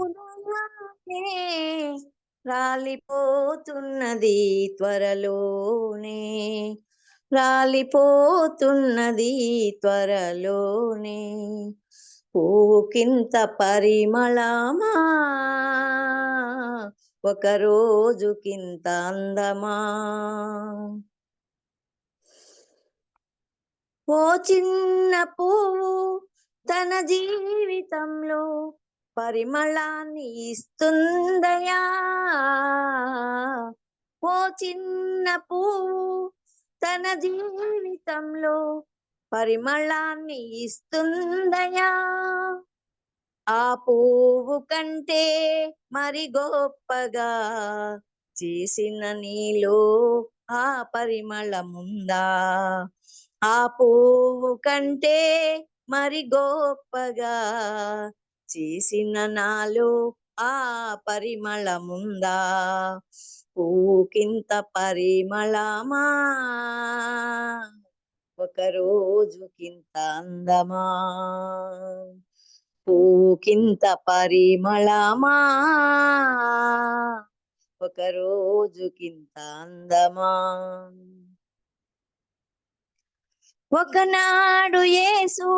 ఉదయాన్నే రాలిపోతున్నది త్వరలోనే, రాలిపోతున్నది త్వరలోనే. పూకింత పరిమళమా, ఒక రోజుకింత అందమా. ఓ చిన్న పువ్వు తన జీవితంలో పరిమళాన్ని ఇస్తుందయా. ఓ చిన్న పువ్వు తన జీవితంలో పరిమళాన్ని ఇస్తుందయా. ఆ పువ్వు కంటే మరి గొప్పగా చేసిన నీలో ఆ పరిమళముందా. ఆ పువ్వు కంటే మరి గొప్పగా చేసిన నాలో ఆ పరిమళముందా. పువ్వుకింత పరిమళమా, ఒక రోజుకింత అందమా. పువ్వుకింత పరిమళమా, ఒక రోజుకింత అందమా. ఒకనాడు యేసు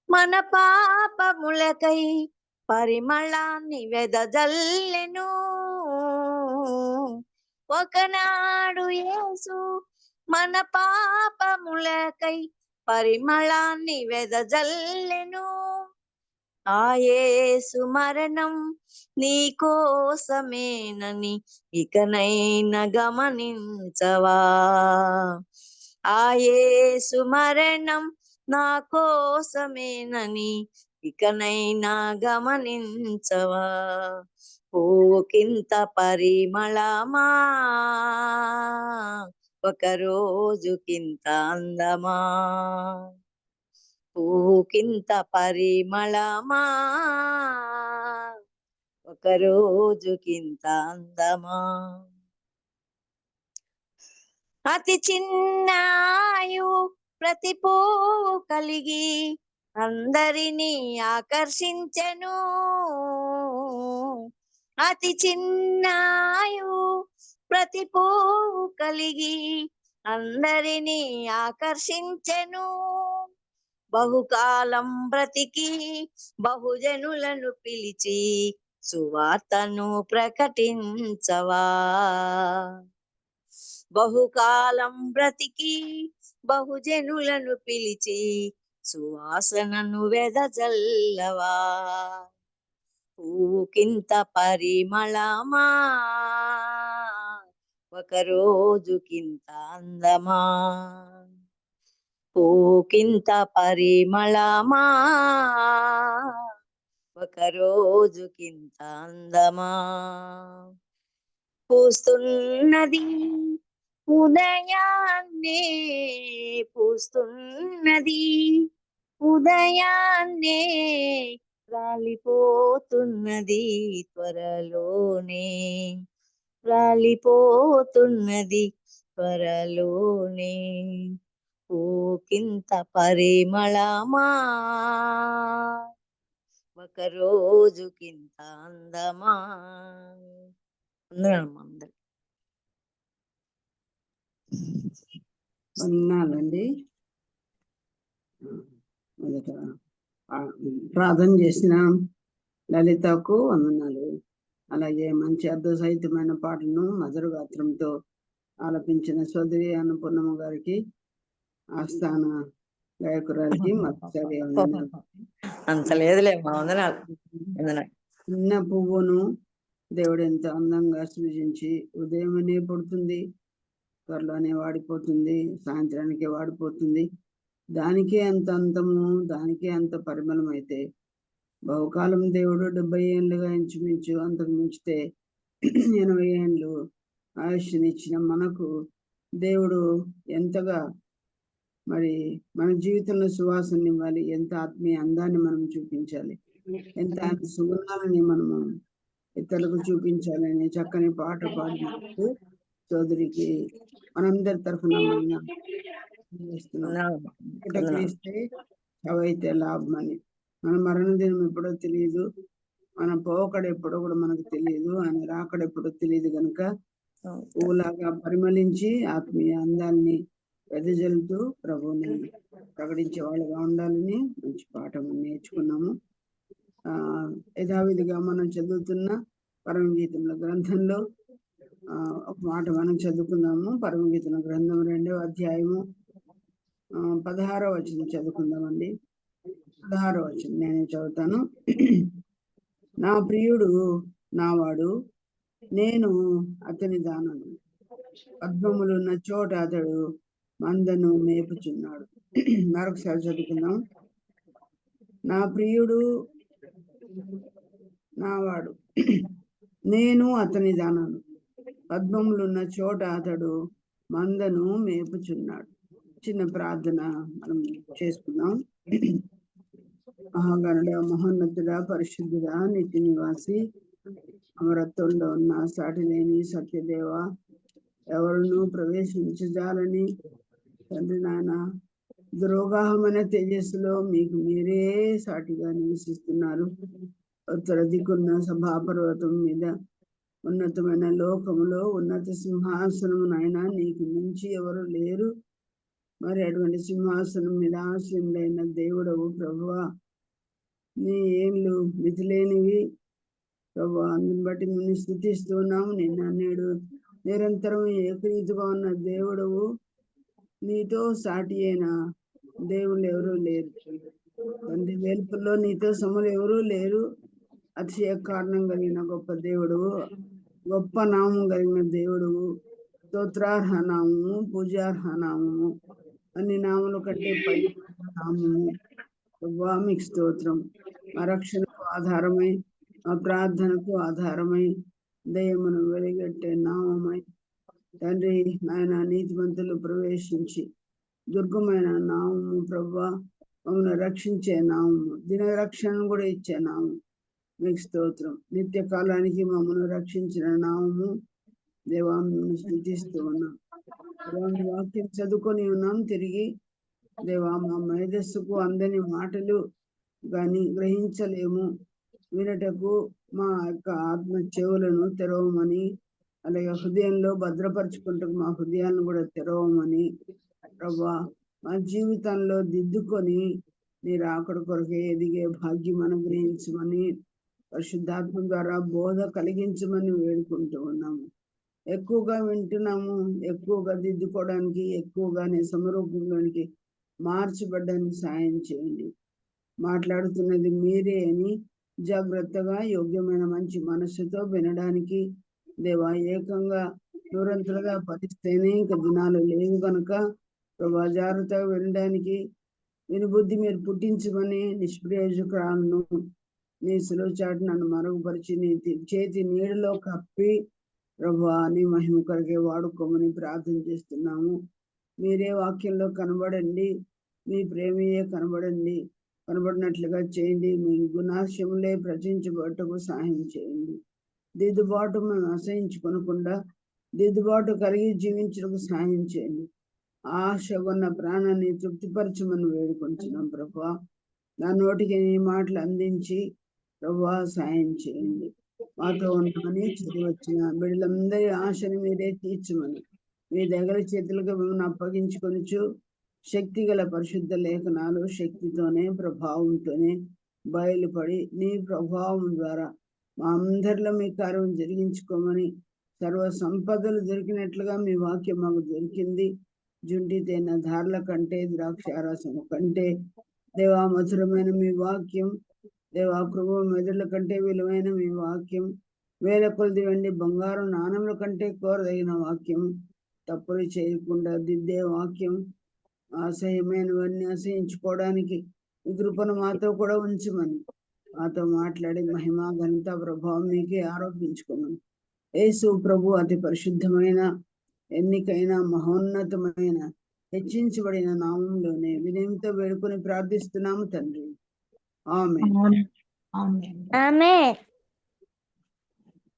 మన పాపములకై పరిమళాన్ని వెదజల్లెను. ఒకనాడు యేసు మన పాపములకై పరిమళాన్ని వెదజల్లెను. ఆ యేసు మరణం నీ కోసమేనని ఇకనైనా గమనించవా. ఆ యేసు మరణం నా కోసమేనని ఇకనైనా గమనించవా. పువ్వుకింత పరిమళమా, ఒక రోజుకింత అందమా. పువ్వుకింత పరిమళమా, ఒక రోజుకింత అందమా. అతి చిన్న ఆయువు ప్రతి పువ్వు కలిగి అందరినీ ఆకర్షించెను. అతి చిన్న ఆయువు ప్రతి పువ్వు కలిగి అందరినీ ఆకర్షించెను. బహుకాలం బ్రతికి బహుజనులను పిలిచి సువార్తను ప్రకటించవా. బహుకాలం బ్రతికి బహుజనులను పిలిచి సువాసనను వెదజల్లవా. పువ్వుకింత పరిమళమా, ఒక రోజుకింత అందమా. పువ్వుకింత పరిమళమా, ఒక రోజుకింత అందమా. పూస్తున్నది ఉదయాన్నే, పూస్తున్నది ఉదయాన్నే, రాలిపోతున్నది త్వరలోనే, రాలిపోతున్నది త్వరలోనే. పూకింత పరిమళమా, ఒక రోజుకింత అందమా. అందరూ వందనాలండి. మొదట ప్రార్థన చేసిన లలితకు వందనాలు. అలాగే మంచి అర్థసహితమైన పాటను మధుర గాత్రంతో ఆలపించిన సోదరి అన్నపూర్ణమ్మ గారికి, ఆస్థాన గాయకురాలికి మరోసారి వందనాలు. అంత లేదులే మా వందనాలు. చిన్న పువ్వును దేవుడు ఎంత అందంగా సృజించి ఉదయమనే పుడుతుంది, త్వరలోనే వాడిపోతుంది, సాయంత్రానికి వాడిపోతుంది. దానికే అంత అందము, దానికే అంత పరిమళం అయితే బహుకాలం దేవుడు 70 ఏళ్ళుగా ఇంచుమించు, అంతకు మించితే 80 ఏళ్ళు ఆయుష్నిచ్చిన మనకు దేవుడు ఎంతగా మరి మన జీవితంలో సువాసన ఇవ్వాలి, ఎంత ఆత్మీయ అందాన్ని మనం చూపించాలి, ఎంత సుగంధాన్ని మనము ఇతరులకు చూపించాలని చక్కని పాట పాడినందుకు సోదరికి మనందరి తరఫున ఇస్తే అవైతే లాభం అని. మన మరణ దినం ఎప్పుడో తెలియదు, మన పోకడ ఎప్పుడో కూడా మనకు తెలియదు, ఆయన రాకడ ఎప్పుడో తెలియదు కనుక పువ్వులాగా పరిమళించి ఆత్మీయ అందాన్ని వెదజల్లుతూ ప్రభువుని ప్రకటించే వాళ్ళగా ఉండాలని మంచి పాఠం నేర్చుకున్నాము. యథావిధిగా మనం చదువుతున్న పరమగీతముల గ్రంథంలో ఒక మాట మనం చదువుకుందాము. పరమగీతముల గ్రంథం 2వ అధ్యాయము 16వ వచనం చదువుకుందామండి. 16వ వచనం నేను చదువుతాను. నా ప్రియుడు నావాడు, నేను అతని దానను, పద్మములున్న చోట అతడు మందను మేపుచున్నాడు. మరొకసారి చదువుకుందాం. నా ప్రియుడు నావాడు, నేను అతని దానను, పద్మములున్న చోట అతడు మందను మేపుచున్నాడు. చిన్న ప్రార్థన మనం చేసుకుందాం. మహాగణుడ, మహోన్నతుడ, పరిశుద్ధుడ, నిత్య నివాసి, అమరత్వంలో ఉన్న సాటి లేని సత్యదేవ, ఎవరును ప్రవేశించజాలని తండ్రి నాయన దురోగాహమైన తేజస్సులో మీకు మీరే సాటిగా నివసిస్తున్నారు. ఉత్తర దిక్కున్న సభాపర్వతం మీద ఉన్నతమైన లోకములో ఉన్నత సింహాసనమునైనా నీకు మించి ఎవరు లేరు. మరి అటువంటి సింహాసనం మీద ఆసీనుడైన దేవుడవు ప్రభువా, నీ ఏళ్ళు మితిలేనివి ప్రభువా. అందుని బట్టి నిన్ను స్తుతిస్తున్నాము. నిన్న నేడు నిరంతరం ఏకరీతిగా ఉన్న దేవుడవు. నీతో సాటి అయిన దేవుళ్ళు ఎవరూ లేరు తండ్రి. వెలుపుల్లో నీతో సమలు ఎవరూ లేరు. అతిశయ కారణం కలిగిన గొప్ప దేవుడువు, గొప్ప నామం కలిగిన దేవుడువు, స్తోత్రార్హ నామము, పూజార్హ నామము, అన్ని నామముల కంటే పై నామము. మీకు స్తోత్రం. మా రక్షణకు ఆధారమై, మా ప్రార్థనకు ఆధారమై, దయమును వెలిగట్టే నామమై తండ్రి నాయన నీతిమంతులు ప్రవేశించి దుర్గమైన నామము ప్రభువా, మమ్మల్ని రక్షించే నామము, దిన రక్షణ కూడా ఇచ్చే నామము. మీకు స్తోత్రం. నిత్య కాలానికి మమ్మల్ని రక్షించిన నామము దేవా, మిమ్మల్ని స్తుతిస్తూ ఉన్నాం. వాక్యం చదువుకొని ఉన్నాం. తిరిగి దేవా, మా మేధస్సుకు అందని మాటలు కానీ గ్రహించలేము. వినటకు మా యొక్క ఆత్మ చెవులను తెరవమని, అలాగే హృదయంలో భద్రపరచుకుంటూ మా హృదయాలను కూడా తెరవమని ప్రభా, మా జీవితంలో దిద్దుకొని మీరు అక్కడ కొరకే ఎదిగే భాగ్యం అనుగ్రహించమని, పరిశుద్ధాత్మ ద్వారా బోధ కలిగించమని వేడుకుంటూ ఉన్నాము. ఎక్కువగా వింటున్నాము, ఎక్కువగా దిద్దుకోవడానికి, ఎక్కువగానే సమరూపంలోనికి మార్చబడ్డానికి సాయం చేయండి. మాట్లాడుతున్నది మీరే అని జాగ్రత్తగా యోగ్యమైన మంచి మనస్సుతో వినడానికి దేవా, ఏకంగా నూరంతలుగా పఠిస్తేనే ఇంకా దినాలు లేవు కనుక ప్రభా, జాగ్రత్తగా వినడానికి వినుబుద్ధి మీరు పుట్టించమని, నిష్ప్రయోజకురాలను నీ సులువు చాటు నన్ను మరుగుపరిచి నీ చేతి నీడలో కప్పి ప్రభా నీ మహిమ కొరకే వాడుకోమని ప్రార్థన చేస్తున్నాము. మీరే వాక్యంలో కనబడండి, మీ ప్రేమయే కనబడినట్లుగా చేయండి. మీ గుణాశములే ప్రచురించబట్టకు సహాయం చేయండి. దిద్దుబాటు మేము అసహించుకొనకుండా దిద్దుబాటు కలిగి జీవించడానికి సహాయం చేయండి. ఆశ ఉన్న ప్రాణాన్ని తృప్తిపరచమని వేడుకొంచున్నాం ప్రభా. నా నోటికి నీ మాటలు అందించి ప్రభా సహాయం చేయండి. మాతో ఉండమని చదివి వచ్చిన బిడ్డలందరి ఆశని మీరే తీర్చమని మీ దగ్గర చేతులుగా మిమ్మల్ని అప్పగించుకొనిచు శక్తి గల పరిశుద్ధ లేఖనాలు శక్తితోనే ప్రభావంతోనే బయలుపడి నీ ప్రభావం ద్వారా మా అందరిలో మీ కార్యం జరిగించుకోమని, సర్వ సంపదలు దొరికినట్లుగా మీ వాక్యం మాకు దొరికింది. జుంటి తేన ధారల కంటే, ద్రాక్షారసము కంటే దేవా మధురమైన మీ వాక్యం, దేవా కృప మెదడుల కంటే విలువైన మీ వాక్యం, వేల కొలది వెండి బంగారు నాణముల కంటే కోరదగిన వాక్యం, తప్పులు చేయకుండా దిద్దే వాక్యం, అసహ్యమైనవన్నీ అసహించుకోవడానికి మీ కృపను మాతో కూడా ఉంచమని, మాతో మాట్లాడి మహిమ ఘనత ప్రభావం మీకే ఆరోపించుకోమని, యేసు ప్రభు అతి పరిశుద్ధమైన ఎన్నికైన మహోన్నతమైన హెచ్చించబడిన నామంలోనే వినయంతో వేడుకొని ప్రార్థిస్తున్నాము తండ్రి. ఆమేన్.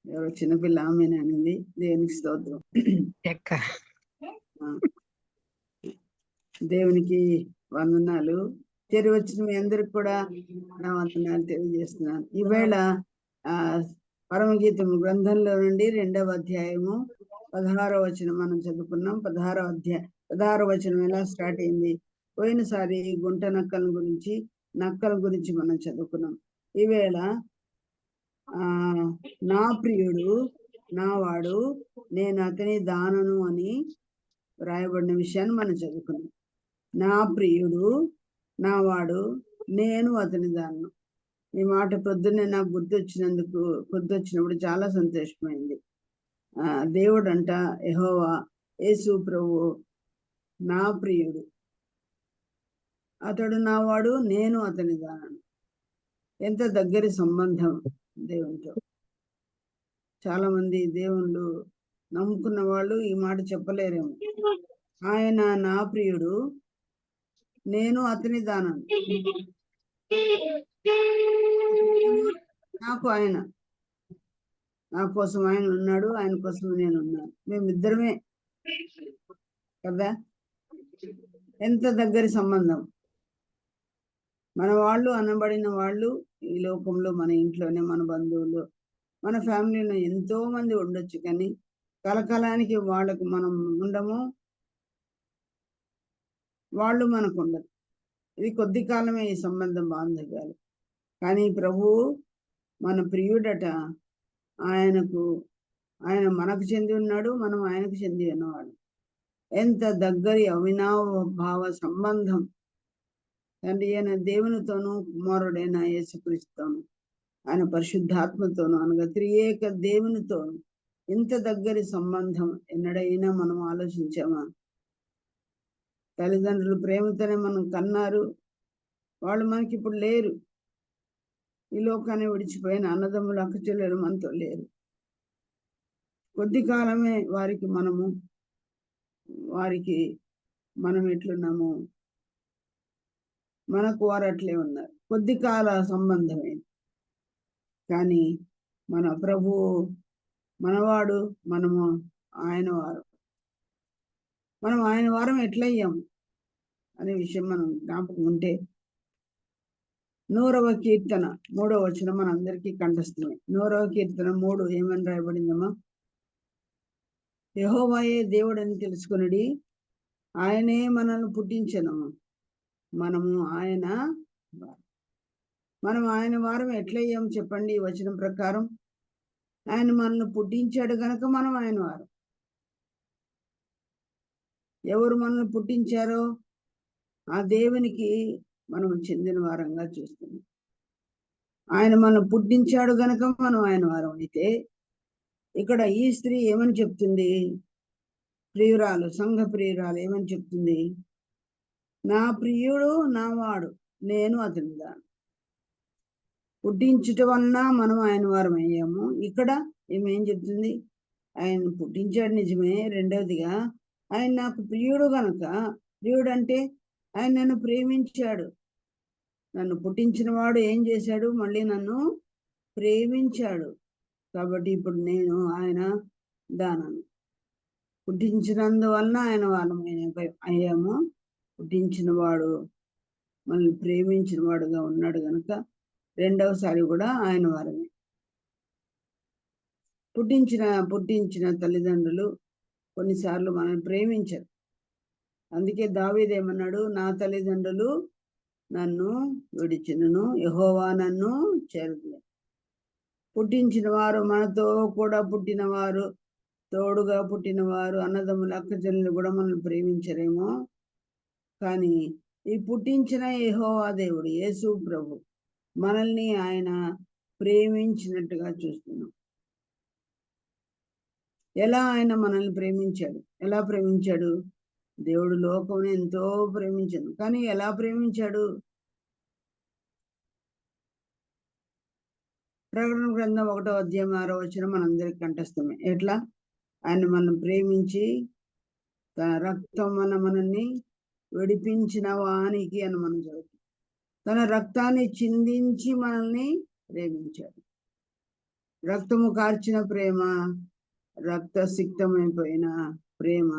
ఎవరో చిన్నపిల్ల ఆమెన్ అనింది. దేవునికి స్తోత్రం. దేవునికి వందనాలు. చేరి వచ్చిన మీ అందరికి కూడా నా వందనాలు తెలియజేస్తున్నాను. ఈవేళ పరమగీతం గ్రంథంలో నుండి 2వ అధ్యాయము 16వ వచనం మనం చదువుకున్నాం. 16వ వచనం ఎలా స్టార్ట్ అయింది? పోయినసారి గుంట నక్కల గురించి మనం చదువుకున్నాం. ఈవేళ నా ప్రియుడు నావాడు, నేను అతని దానను అని వ్రాయబడిన విషయాన్ని మనం చదువుకున్నాం. నా ప్రియుడు నావాడు, నేను అతని దానను. ఈ మాట పొద్దున్నే నాకు గుర్తొచ్చినప్పుడు చాలా సంతోషమైంది. దేవుడు అంట, యెహోవా యేసు ప్రభు నా ప్రియుడు, అతడు నావాడు, నేను అతని దానను. ఎంత దగ్గరి సంబంధం దేవునితో. చాలా మంది దేవుళ్ళు నమ్ముకున్న వాళ్ళు ఈ మాట చెప్పలేరేమో. ఆయన నా ప్రియుడు, నేను అతని దానను. నాకు ఆయన, నా కోసం ఆయన ఉన్నాడు, ఆయన కోసం నేను ఉన్నాను. మేమిద్దరమే కదా. ఎంత దగ్గరి సంబంధం. మన వాళ్ళు అనబడిన వాళ్ళు ఈ లోకంలో, మన ఇంట్లోనే, మన బంధువులు, మన ఫ్యామిలీలో ఎంతో మంది ఉండొచ్చు, కానీ కలకాలానికి వాళ్ళకు మనం ఉండము, వాళ్ళు మనకు ఉండదు. ఇది కొద్ది కాలమే ఈ సంబంధం, బాంధవ్యాలు. కానీ ప్రభువు మన ప్రియుడట. ఆయన మనకు చెంది ఉన్నాడు, మనం ఆయనకు చెంది ఉన్నవాడు. ఎంత దగ్గరి అవినాభావ సంబంధం. తండ్రి అయిన దేవునితోనూ, కుమారుడైన యేసుక్రీస్తుతోనూ, ఆయన పరిశుద్ధాత్మతోనూ, అనగా త్రియేక దేవునితోనూ ఇంత దగ్గరి సంబంధం ఎన్నడైనా మనం ఆలోచించామా? తల్లిదండ్రులు ప్రేమతోనే మనం కన్నారు, వాళ్ళు మనకి ఇప్పుడు లేరు. ఈ లోకాన్ని విడిచిపోయిన అన్నదమ్ములు, అక్కచెల్లెలు మనతో లేరు. కొద్ది కాలమే వారికి మనం ఎట్లున్నాము, మనకు వారు అట్లే ఉన్నారు. కొద్ది కాల సంబంధమే. కానీ మన ప్రభువు మనవాడు, మనము ఆయన వారు. మనం ఆయన వారం ఎట్లయ్యాము అనే విషయం మనం జ్ఞాపకం ఉంటే, 100వ కీర్తన 3వ వచనం మన అందరికీ కంఠస్థమే. 100వ కీర్తన 3 ఏమని రాయబడిందమ్మా? యెహోవాయే దేవుడని తెలుసుకొనుడి, ఆయనే మనల్ని పుట్టించెను, మనం ఆయన వారం ఎట్లయ్యాం చెప్పండి? ఈ వచనం ప్రకారం ఆయన మనల్ని పుట్టించాడు గనక మనం ఆయన వారం. ఎవరు మనల్ని పుట్టించారో ఆ దేవునికి మనం చెందిన వారంగా చూస్తున్నాం. ఆయన మనల్ని పుట్టించాడు గనక మనం ఆయన వారం అయితే, ఇక్కడ ఈ స్త్రీ ఏమని చెప్తుంది? ప్రియురాలు, సంఘ ప్రియురాలు ఏమని చెప్తుంది? నా ప్రియుడు నావాడు, నేను అతని దాను. పుట్టించటం వలన మనం ఆయన వారం అయ్యాము. ఇక్కడ ఏమేం చెప్తుంది? ఆయన పుట్టించాడు నిజమే. రెండవదిగా ఆయన నాకు ప్రియుడు గనక, ప్రియుడు అంటే ఆయన నన్ను ప్రేమించాడు. నన్ను పుట్టించిన వాడు ఏం చేశాడు? మళ్ళీ నన్ను ప్రేమించాడు. కాబట్టి ఇప్పుడు నేను ఆయన దానను. పుట్టించినందువలన ఆయన వాళ్ళమైన అయ్యాము. పుట్టించిన వాడు మనల్ని ప్రేమించిన వాడుగా ఉన్నాడు గనక రెండవసారి కూడా ఆయన వారమే. పుట్టించిన తల్లిదండ్రులు కొన్నిసార్లు మనల్ని ప్రేమించరు. అందుకే దావీదు ఏమన్నాడు? నా తల్లిదండ్రులు నన్ను విడిచినను, యెహోవా నన్ను చేరలేదు. పుట్టించిన వారు, మనతో కూడా పుట్టినవారు, తోడుగా పుట్టినవారు, అన్నదమ్ములు, అక్కచెల్లెలు కూడా మనల్ని ప్రేమించరేమో. కానీ ఈ పుట్టించిన యెహోవా దేవుడు, యేసు ప్రభు, మనల్ని ఆయన ప్రేమించినట్టుగా చూస్తున్నాం. ఎలా ఆయన మనల్ని ప్రేమించాడు? ఎలా ప్రేమించాడు? దేవుడు లోకం ఎంతో ప్రేమించాడు. కానీ ఎలా ప్రేమించాడు? ప్రకటన గ్రంథం 1వ అధ్యాయం 6వ వచనం మనందరికి కంఠస్థమే. ఎట్లా? ఆయన మనం ప్రేమించి తన రక్తం మనల్ని విడిపించిన వానికి అని మనం చదువుతాం. తన రక్తాన్ని చిందించి మనల్ని ప్రేమించాడు. రక్తము కార్చిన ప్రేమ, రక్తసిక్తమైపోయిన ప్రేమ,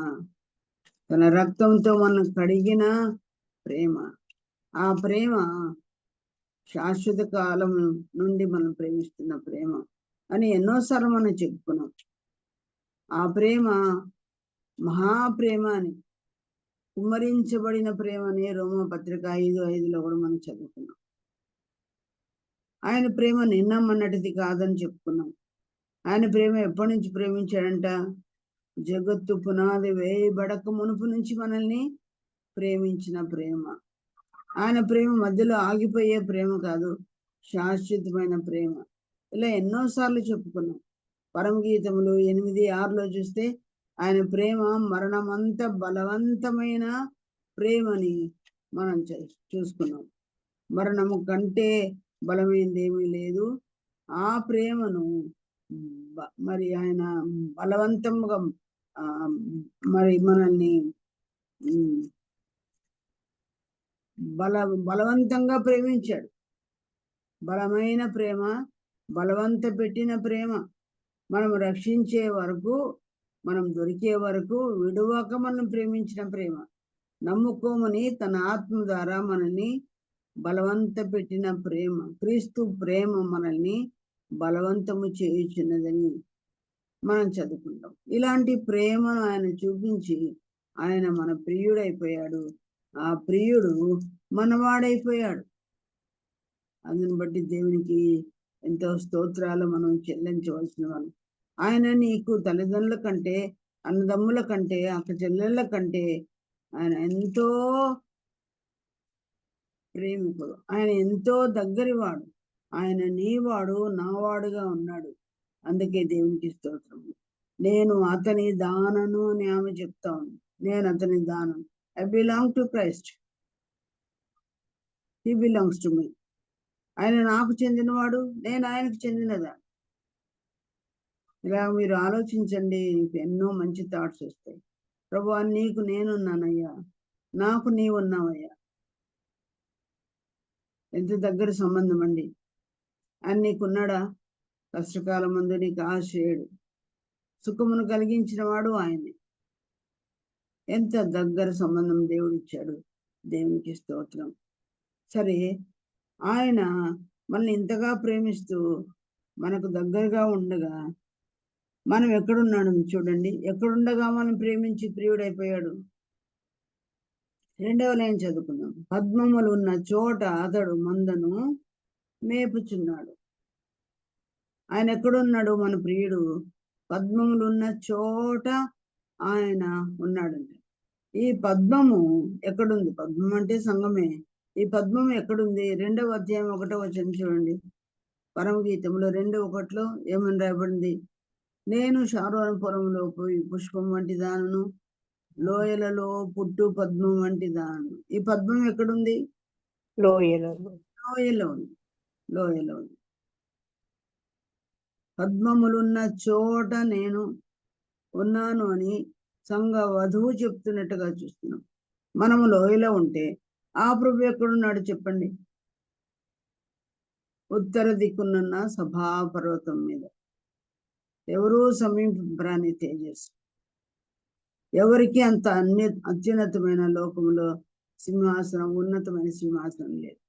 తన రక్తంతో మనం కడిగిన ప్రేమ. ఆ ప్రేమ శాశ్వత కాలం నుండి మనం ప్రేమిస్తున్న ప్రేమ అని ఎన్నోసార్లు మనం చెప్పుకున్నాం. ఆ ప్రేమ మహాప్రేమ అని, కుమ్మరించబడిన ప్రేమ అని రోమపత్రిక 5:5లో కూడా మనం చదువుకున్నాం. ఆయన ప్రేమ నిన్న మొన్నటిది కాదని చెప్పుకున్నాం. ఆయన ప్రేమ ఎప్పటి నుంచి ప్రేమించాడంట? జగత్తు పునాది వేయబడక మునుపు నుంచి మనల్ని ప్రేమించిన ప్రేమ. ఆయన ప్రేమ మధ్యలో ఆగిపోయే ప్రేమ కాదు, శాశ్వతమైన ప్రేమ. ఇలా ఎన్నోసార్లు చెప్పుకున్నాం. పరమగీతములు 8:6లో చూస్తే ఆయన ప్రేమ మరణమంత బలవంతమైన ప్రేమని మనం చూసుకున్నాం. మరణము కంటే బలమైనది ఏమీ లేదు. ఆ ప్రేమను మరి ఆయన బలవంతంగా మరి మనల్ని బలవంతంగా ప్రేమించాడు. బలమైన ప్రేమ, బలవంత పెట్టిన ప్రేమ. మనం రక్షించే వరకు, మనం దొరికే వరకు విడువక మనం ప్రేమించిన ప్రేమ. నమ్ముకోమని తన ఆత్మ ద్వారా మనల్ని బలవంత పెట్టిన ప్రేమ. క్రీస్తు ప్రేమ మనల్ని బలవంతము చేయుచున్నదని మనం చదువుకుంటాం. ఇలాంటి ప్రేమను ఆయన చూపించి ఆయన మన ప్రియుడైపోయాడు. ఆ ప్రియుడు మనవాడైపోయాడు. అందుని బట్టి దేవునికి ఎంతో స్తోత్రాలు మనం చెల్లించవలసిన వాళ్ళు. ఆయన నీకు తల్లిదండ్రుల కంటే, అన్నదమ్ముల కంటే, అక్క చెల్లెళ్ళ కంటే ఆయన ఎంతో ప్రేమికుడు. ఆయన ఎంతో దగ్గరివాడు. ఆయన నీవాడు, నావాడుగా ఉన్నాడు. అందుకే దేవునికి స్తోత్రం. నేను అతని దానను అని ఆమె చెప్తా ఉంది. నేను అతని దానను. I belong to Christ, he belongs to me. ఆయన నాకు చెందినవాడు, నేను ఆయనకు చెందినదాన్ని. ఇలా మీరు ఆలోచించండి, ఎన్నో మంచి థాట్స్ వస్తాయి. ప్రభువా, నీకు నేనున్నానయ్యా, నాకు నీవున్నావయ్యా. ఎంత దగ్గర సంబంధం అండి. ఆయన నీకున్నాడా? కష్టకాలం ముందు నీకు ఆశ్రయుడు, సుఖమును కలిగించిన వాడు ఆయనే. ఎంత దగ్గర సంబంధం దేవుడు ఇచ్చాడు. దేవునికి స్తోత్రం. సరే, ఆయన మనల్ని ఇంతగా ప్రేమిస్తూ మనకు దగ్గరగా ఉండగా మనం ఎక్కడున్నాడు చూడండి. ఎక్కడుండగా మనం ప్రేమించి ప్రియుడైపోయాడు. 2వ లైన్ చదువుకుందాం. పద్మములు ఉన్న చోట అతడు మందను మేపుచున్నాడు. ఆయన ఎక్కడున్నాడు? మన ప్రియుడు పద్మములు ఉన్న చోట ఆయన ఉన్నాడంటే. ఈ పద్మము ఎక్కడుంది? పద్మం అంటే సంఘమే. ఈ పద్మం ఎక్కడుంది? 2వ అధ్యాయం 1వ వచనం చూడండి. పరమగీతంలో 2:1 ఏమని రాయబడింది? నేను షారోనుపురంలో పోయి పుష్పం వంటి దానను, లోయలలో పుట్టు పద్మం వంటి దానను. ఈ పద్మం ఎక్కడుంది? లోయలో ఉంది. లోయలో ఉంది. పద్మములున్న చోట నేను ఉన్నాను అని సంఘ వధువు చెప్తున్నట్టుగా చూస్తున్నాం. మనము లోయలో ఉంటే ఆ ప్రభు ఎక్కడున్నాడు చెప్పండి? ఉత్తర దిక్కునున్న సభాపర్వతం మీద. ఎవరూ సమీపరాని తేజస్సు. ఎవరికి అంత అత్యున్నతమైన లోకములో సింహాసనం, ఉన్నతమైన సింహాసనం లేదు.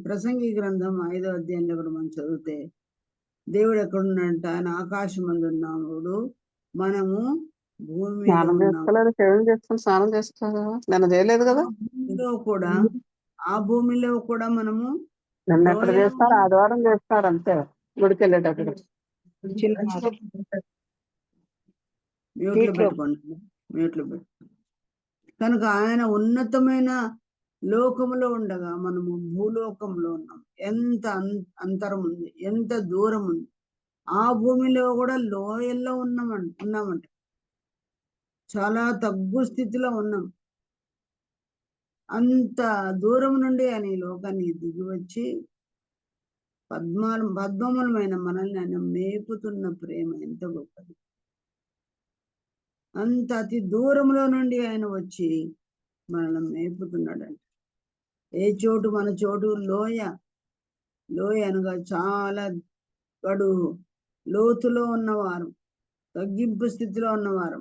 ప్రసంగి గ్రంథం 5వ అధ్యాయంలో కూడా మనం చదివితే దేవుడు ఎక్కడున్నాడంట? ఆయన ఆకాశం మందు ఉన్నాడు, మనము భూమిలో కూడా, ఆ భూమిలో కూడా మనము ఆదివారం చేస్తారు అంతే. గుడికి వెళ్ళేటప్పుడు మ్యూట్లో పెట్టుకోండి. కనుక ఆయన ఉన్నతమైన లోకములో ఉండగా మనము భూలోకంలో ఉన్నాం. ఎంత అంతరం ఉంది, ఎంత దూరం ఉంది. ఆ భూమిలో కూడా లోయల్లో ఉన్నామంట. చాలా తగ్గు స్థితిలో ఉన్నాం. అంత దూరం నుండి ఆయన ఈ లోకానికి దిగి వచ్చి పద్మములమైన మనల్ని ఆయన మేపుతున్న ప్రేమ ఎంత గొప్పది. అంత అతి దూరంలో నుండి ఆయన వచ్చి మనల్ని మేపుతున్నాడంట. ఏ చోటు? మన చోటు లోయ. లోయ అనగా చాలా గడువు, లోతులో ఉన్నవారు, తగ్గింపు స్థితిలో ఉన్నవారు,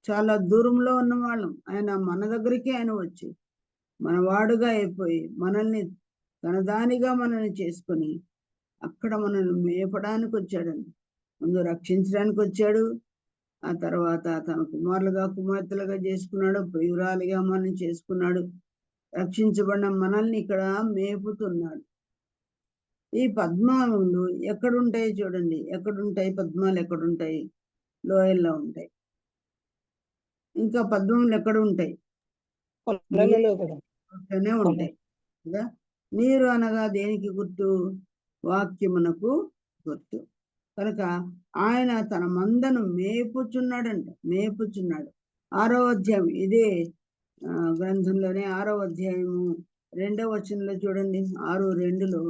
చాలా దూరంలో ఉన్నవాళ్ళం. ఆయన మన దగ్గరికి ఆయన వచ్చి మనవాడుగా అయిపోయి మనల్ని తనదానిగా మనల్ని చేసుకొని అక్కడ మనల్ని మేపడానికి వచ్చాడండి. ముందు రక్షించడానికి వచ్చాడు, ఆ తర్వాత తన కుమారులుగా కుమార్తెలుగా చేసుకున్నాడు, ప్రియురాలిగా మనల్ని చేసుకున్నాడు, రక్షించబడిన మనల్ని ఇక్కడ మేపుతున్నాడు. ఈ పద్మాలు ఎక్కడుంటాయి చూడండి, ఎక్కడుంటాయి పద్మాలు? ఎక్కడుంటాయి? లోయల్లో ఉంటాయి. ఇంకా పద్మములు ఎక్కడ ఉంటాయి? నీరులోనే ఉంటాయి కదా. నీరు అనగా దేనికి గుర్తు? వాక్యమునకు గుర్తు. కనుక ఆయన తన మందను మేపుచున్నాడంట, మేపుచున్నాడు. 6వ అధ్యాయం ఇదే గ్రంథంలోనే 6వ అధ్యాయము 2వ వచనంలో చూడండి. 6:2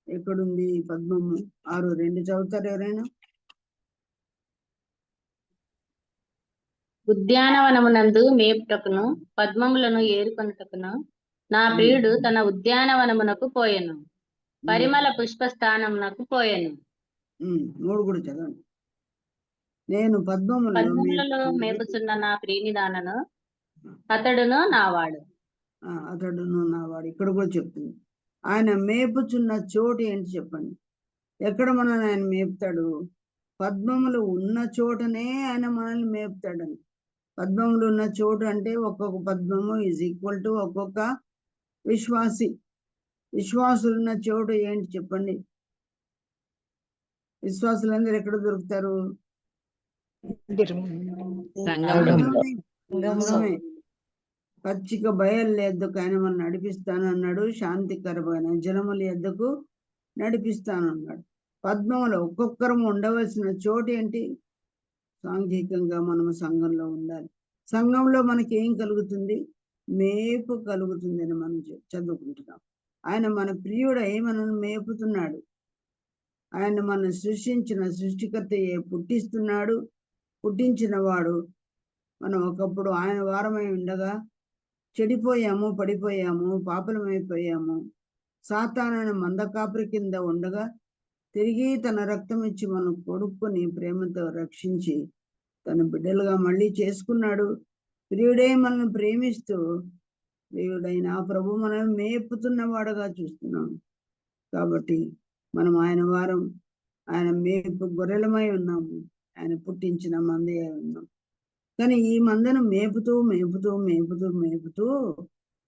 ఎక్కడుంది పద్మము? 6:2 చదువుతారు ఎవరైనా? ఉద్యానవనమునందు మేపుటకును పద్మములను ఏరుకొనుటకును నా ప్రియుడు తన ఉద్యానవనమునకు పోయెను, పరిమళ పుష్ప స్థానమునకు పోయెను. 3 కూడా చదవండి. నేను పద్మములలో మేపుచున్న నా ప్రియుని దానను, అతడును నావాడు. అతడును నావాడు. ఇక్కడ కూడా చెప్తుంది. ఆయన మేపుచున్న చోటు ఏంటి చెప్పండి? ఎక్కడ మనల్ని ఆయన మేపుతాడు? పద్మములు ఉన్న చోటనే ఆయన మనల్ని మేపుతాడని. పద్మములు ఉన్న చోటు అంటే ఒక్కొక్క పద్మము ఈజ్ ఈక్వల్ టు ఒక్కొక్క విశ్వాసి. విశ్వాసులు ఉన్న చోటు ఏంటి చెప్పండి? విశ్వాసులందరూ ఎక్కడ దొరుకుతారు? సంఘమే. పచ్చిక బయలు ఎద్దుకు ఆయన మనం నడిపిస్తానన్నాడు, శాంతికరమైన జలముల ఎద్దుకు నడిపిస్తానన్నాడు. పద్మములో ఒక్కొక్కరము ఉండవలసిన చోటు ఏంటి? సాంఘికంగా మనము సంఘంలో ఉండాలి. సంఘంలో మనకి ఏం కలుగుతుంది? మేపు కలుగుతుంది అని మనం చదువుకుంటున్నాం. ఆయన మన ప్రియుడై మనల్ని మేపుతున్నాడు. ఆయన మనం సృష్టించిన సృష్టికర్త పుట్టిస్తున్నాడు. పుట్టించిన వాడు. మనం ఒకప్పుడు ఆయన వారమై ఉండగా చెడిపోయాము, పడిపోయాము, పాపలమైపోయాము. సాతాను మందకాపురి కింద ఉండగా తిరిగి తన రక్తం ఇచ్చి మనం కొడుకుని ప్రేమతో రక్షించి తన బిడ్డలుగా మళ్ళీ చేసుకున్నాడు. ప్రియుడే మనల్ని ప్రేమిస్తూ ప్రియుడైన ప్రభు మనల్ని మేపుతున్నవాడుగా చూస్తున్నాం. కాబట్టి మనం ఆయన వారం, ఆయన మేపు గొర్రెలమై ఉన్నాము. ఆయన పుట్టించిన మందే ఉన్నాం. కానీ ఈ మందను మేపుతూ మేపుతూ మేపుతూ మేపుతూ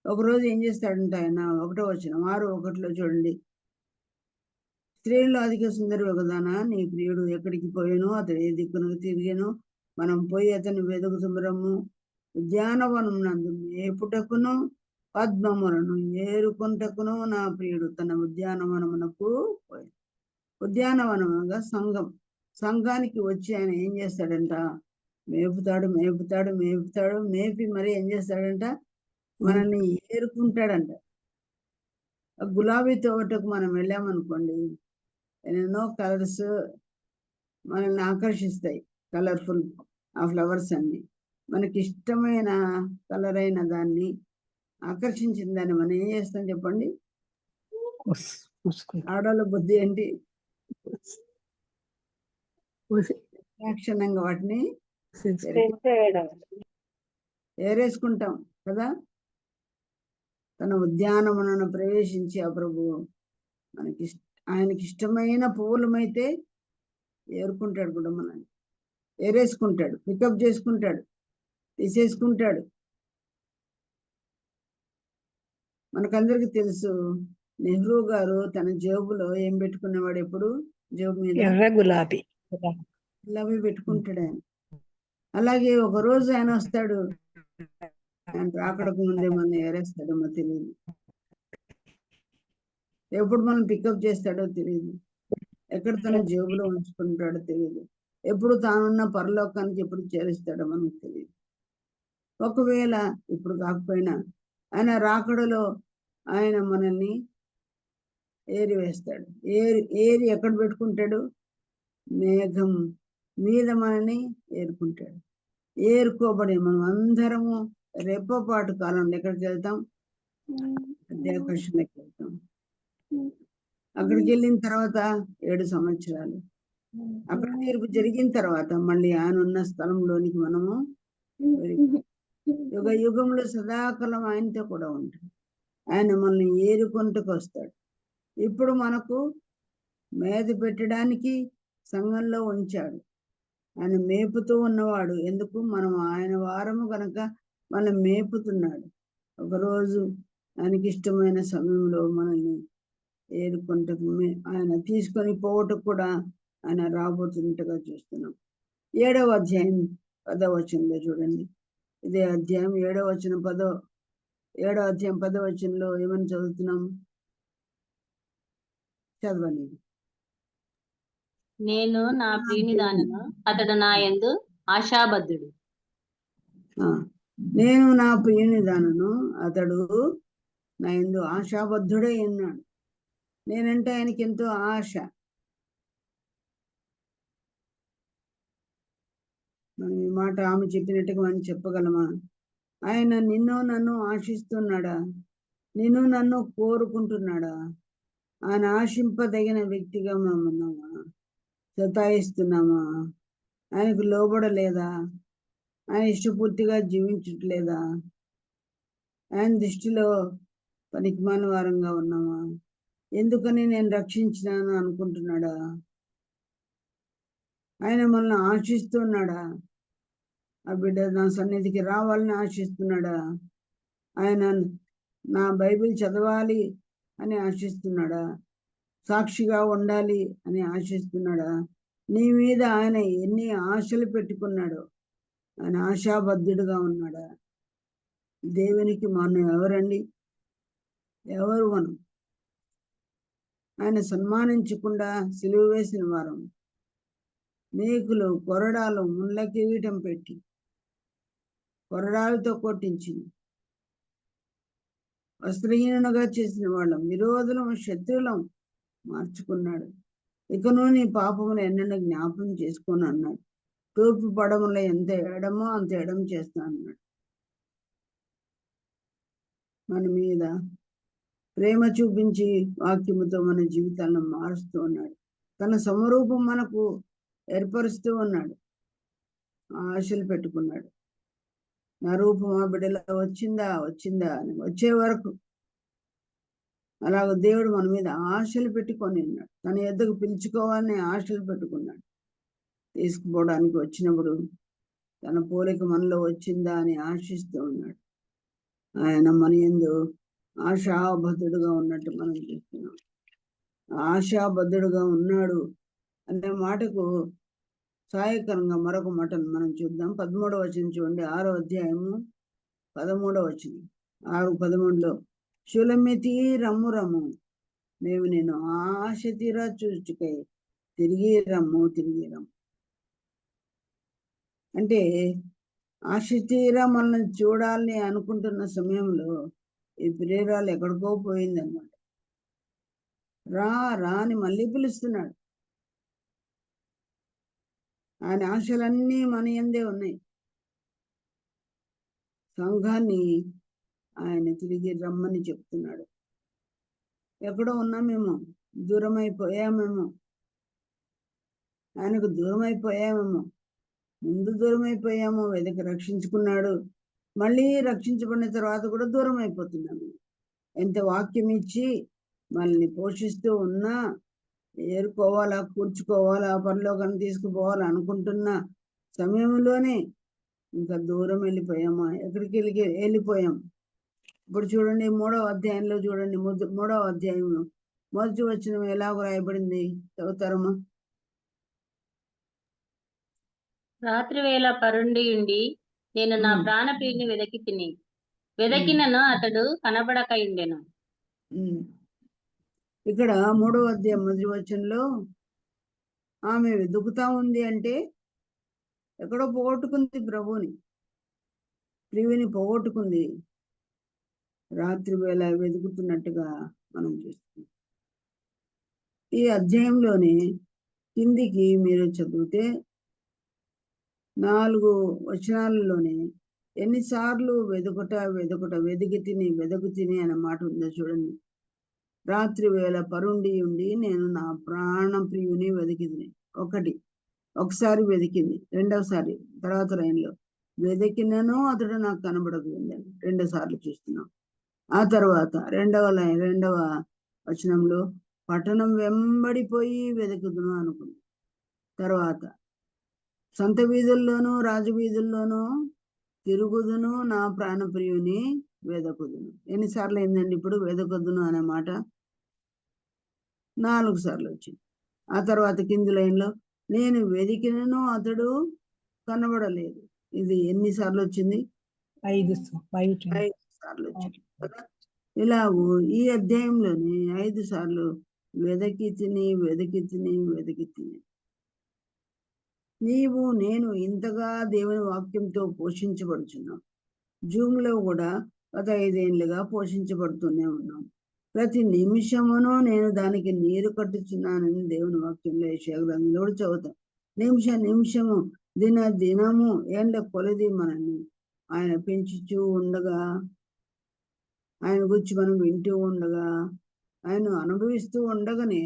ఒకరోజు ఏం చేస్తాడంటే ఆయన 1వ వచనం 6:1 చూడండి. స్త్రీల్లో అధిక సుందరి ఒకదానా నీ ప్రియుడు ఎక్కడికి పోయాను, అతడు ఏ దిక్కునకు తిరిగాను, మనం పోయి అతన్ని వెతుకుతుమరము. ఉద్యానవనం నందు మేపుటకును పద్మములను ఏరుకుంటకును నా ప్రియుడు తన ఉద్యానవనమునకు పోయాడు. ఉద్యానవనముగా సంఘం. సంఘానికి వచ్చి ఆయన ఏం చేస్తాడంట? మేపుతాడు మేపుతాడు మేపుతాడు. మేపి మరి ఏం చేస్తాడంట? మనల్ని ఏరుకుంటాడంట. గులాబీ తోటకు మనం వెళ్ళామనుకోండి, ఎన్నెన్నో కలర్స్ మనల్ని ఆకర్షిస్తాయి. కలర్ఫుల్ ఆ ఫ్లవర్స్ అన్ని మనకి ఇష్టమైన కలర్ అయిన దాన్ని ఆకర్షించిన దాన్ని మనం ఏం చేస్తాం చెప్పండి? ఆడవాళ్ళ బుద్ధి ఏంటి? క్షణంగా వాటిని ఏరేసుకుంటాం కదా. తన ఉద్యానవనను ప్రవేశించి ఆ ప్రభు ఆయనకి ఇష్టమైన పువ్వులమైతే ఏరుకుంటాడు కూడా, మనల్ని ఏరేసుకుంటాడు, పికప్ చేసుకుంటాడు, తీసేసుకుంటాడు. మనకందరికి తెలుసు, నెహ్రూ గారు తన జేబులో ఏం పెట్టుకునేవాడు? ఎప్పుడు జేబు మీద గులాబీ పెట్టుకుంటాడు ఆయన. అలాగే ఒక రోజు ఆయన వస్తాడు, ఆయన రాకడకు ముందే మనం ఏరేస్తాడేమో తెలియదు, ఎప్పుడు మనం పికప్ చేస్తాడో తెలియదు, ఎక్కడ తన జేబులో ఉంచుకుంటాడో తెలియదు, ఎప్పుడు తానున్న పరలోకానికి ఎప్పుడు చేరుస్తాడో మనకు తెలియదు. ఒకవేళ ఇప్పుడు కాకపోయినా ఆయన రాకడలో ఆయన మనల్ని ఏరివేస్తాడు. ఏరి ఎక్కడ పెట్టుకుంటాడు? మేఘం మీద మనల్ని ఏరుకుంటాడు. ఏరుకోబడి మనం అందరము రెప్పపాటు కాలంలో ఎక్కడికి వెళ్తాం? మధ్యాకర్షణకి వెళ్తాం. అక్కడికి వెళ్ళిన తర్వాత 7 సంవత్సరాలు అక్కడ తీర్పు జరిగిన తర్వాత మళ్ళీ ఆయన ఉన్న స్థలంలోనికి మనము యుగ యుగంలో సదాకాలం ఆయనతో కూడా ఉంటాడు. ఆయన మనల్ని ఏరుకుంటకు వస్తాడు. ఇప్పుడు మనకు మేత పెట్టడానికి సంఘంలో ఉంచాడు. ఆయన మేపుతూ ఉన్నవాడు. ఎందుకు? మనం ఆయన వారము కనుక మనం మేపుతున్నాడు. ఒకరోజు ఆయనకి ఇష్టమైన సమయంలో మనల్ని ఏరుకుంటకు ఆయన తీసుకొని పోవటకు కూడా ఆయన రాబోతున్నట్టుగా చూస్తున్నాం. 7వ అధ్యాయం 10వ వచనంలో చూడండి. ఇదే అధ్యాయం 7వ వచనం 7వ అధ్యాయం 10వ వచనంలో ఏమని చదువుతున్నాం? చదవండి. నేను నా ప్రియుని దానను, అతడు నా యందు ఆశాబద్ధుడు. నేను నా ప్రియుని దానను, అతడు నా యందు ఆశాబద్ధుడై ఉన్నాడు. నేనంటే ఆయనకి ఎంతో ఆశ. మనం ఈ మాట ఆమె చెప్పినట్టుగా మనం చెప్పగలమా? ఆయన నిన్ను నన్ను ఆశిస్తున్నాడా? నిన్ను నన్ను కోరుకుంటున్నాడా? ఆయన ఆశింపదగిన వ్యక్తిగా మనం ఉన్నామా? సతాయిస్తున్నామా? ఆయనకు లోబడలేదా? ఆయన ఇష్టపూర్తిగా జీవించట్లేదా? ఆయన దృష్టిలో పనికిమాలిన వారంగా ఉన్నామా? ఎందుకని నేను రక్షించినాను అనుకుంటున్నాడా? ఆయన మనల్ని ఆశిస్తున్నాడా? ఆ బిడ్డ నా సన్నిధికి రావాలని ఆశిస్తున్నాడా? ఆయన నా బైబిల్ చదవాలి అని ఆశిస్తున్నాడా? సాక్షిగా ఉండాలి అని ఆశిస్తున్నాడా? నీ మీద ఆయన ఎన్ని ఆశలు పెట్టుకున్నాడో. ఆయన ఆశాబద్ధుడుగా ఉన్నాడా? దేవునికి మనం ఎవరండి? ఎవరు మనం? ఆయన సన్మానించకుండా సిలువ వేసిన వారం, మేకులు కొరడాలు ముళ్ళ కిరీటం పెట్టి కొరడాలతో కొట్టించి వస్త్రహీనుగా చేసిన వాళ్ళం, విరోధులం, శత్రువులం మార్చుకున్నాడు. ఇకను నీ పాపములు ఎన్నడూ జ్ఞాపకం చేసుకొని అన్నాడు. తూర్పు పడములో ఎంత ఎడమో అంత ఎడమ చేస్తా అన్నాడు. మన మీద ప్రేమ చూపించి వాక్యముతో మన జీవితాలను మారుస్తూ ఉన్నాడు. తన సమరూపం మనకు ఏర్పరుస్తూ ఉన్నాడు. ఆశలు పెట్టుకున్నాడు. నా రూపం ఆ బిడ్డలో వచ్చిందా అని వచ్చే వరకు అలాగ దేవుడు మన మీద ఆశలు పెట్టుకొని ఉన్నాడు. తన ఎద్దకు పిలుచుకోవాలని ఆశలు పెట్టుకున్నాడు. తీసుకుపోవడానికి వచ్చినప్పుడు తన పోలిక మనలో వచ్చిందా అని ఆశిస్తూ ఉన్నాడు. ఆయన మన యందు ఆశాబద్ధుడుగా ఉన్నట్టు మనం చూస్తున్నాం. ఆశాబద్ధుడుగా ఉన్నాడు అనే మాటకు సహాయకరంగా మరొక మాటను మనం చూద్దాం. 13వ వచనం చూడండి. 6వ అధ్యాయము 13వ వచనం. 6:13లో శూలమితి రమ్ము మేము నేను ఆశ తీరా చూచుకై తిరిగి రమ్ము. అంటే ఆశ తీరా మనల్ని చూడాలని అనుకుంటున్న సమయంలో ఈ ప్రియురాలు ఎక్కడికో పోయిందన్నమాట. రా అని మళ్ళీ పిలుస్తున్నాడు. ఆయన ఆశలన్నీ మన యందే ఉన్నాయి. సంఘాన్ని ఆయన తిరిగి రమ్మని చెప్తున్నాడు. ఎక్కడో ఉన్నామేమో, దూరం అయిపోయామేమో, ఆయనకు దూరం అయిపోయామేమో, ముందు దూరం అయిపోయామో, వెదకి రక్షించుకున్నాడు. మళ్ళీ రక్షించబడిన తర్వాత కూడా దూరం అయిపోతున్నాము. ఎంత వాక్యం ఇచ్చి మనల్ని పోషిస్తూ ఉన్నా, ఏరుకోవాలా, కూర్చుకోవాలా, పరలోకాన్ని తీసుకుపోవాలా అనుకుంటున్న సమయంలోనే ఇంకా దూరం వెళ్ళిపోయామా? ఎక్కడికి వెళ్ళిపోయాం? ఇప్పుడు చూడండి 3వ అధ్యాయంలో చూడండి. 3వ అధ్యాయం మొదటి వచనం ఎలాగో రాయబడింది, చదువుతారమ్మా? రాత్రి వేళ పరుండి ఉండి నేను నా ప్రాణ ప్రియుని వెదకినను అతడు కనబడకయుండెను. ఇక్కడ 3వ అధ్యాయం మొదటి వచనంలో ఆమె వెతుకుతా ఉంది అంటే ఎక్కడో పోగొట్టుకుంది ప్రభుని, ప్రియుని పోగొట్టుకుంది. రాత్రి వేళ వెతుకుతున్నట్టుగా మనం చూస్తున్నాం. ఈ అధ్యాయంలోనే కిందికి మీరు చదివితే 4 వచనాలలోనే ఎన్నిసార్లు వెదుకు తిని అనే మాట ఉందో చూడండి. రాత్రి వేళ పరుండి ఉండి నేను నా ప్రాణ ప్రియుని వెతికింది. ఒకసారి వెతికింది, రెండవసారి తర్వాత లైన్లో వెతికినను అతడు నాకు కనబడదు అని 2 సార్లు చూస్తున్నాం. ఆ తర్వాత రెండవ వచనంలో పట్టణం వెంబడిపోయి వెతుకుదును అనుకుంది. తర్వాత సంత వీధుల్లోనూ రాజవీధుల్లోనూ తిరుగుదును, నా ప్రాణప్రియుని వెదకుదును. ఎన్నిసార్లు అయిందండి ఇప్పుడు వెదకుదును అనే మాట? 4 సార్లు వచ్చింది. ఆ తర్వాత కింది లైన్లో నేను వెదికినను అతడు కనబడలేదు. ఇది ఎన్నిసార్లు వచ్చింది? 5 సార్లు వచ్చింది కదా. ఇలాగూ ఈ అధ్యాయంలోని 5 సార్లు వెదకి తిని. నీవు నేను ఇంతగా దేవుని వాక్యంతో పోషించబడుచున్నాం. జూమ్లో కూడా గత 5 ఏళ్ళుగా పోషించబడుతూనే ఉన్నాం. ప్రతి నిమిషమును నేను దానికి నీరు కట్టుచున్నానని దేవుని వాక్యంలో యెషయా గ్రంథంలో కూడా చదువుతాం. నిమిషము దినము ఏండ్ల కొలది మనల్ని ఆయన పెంచుచూ ఉండగా, ఆయన గురించి మనం వింటూ ఉండగా, ఆయన అనుభవిస్తూ ఉండగానే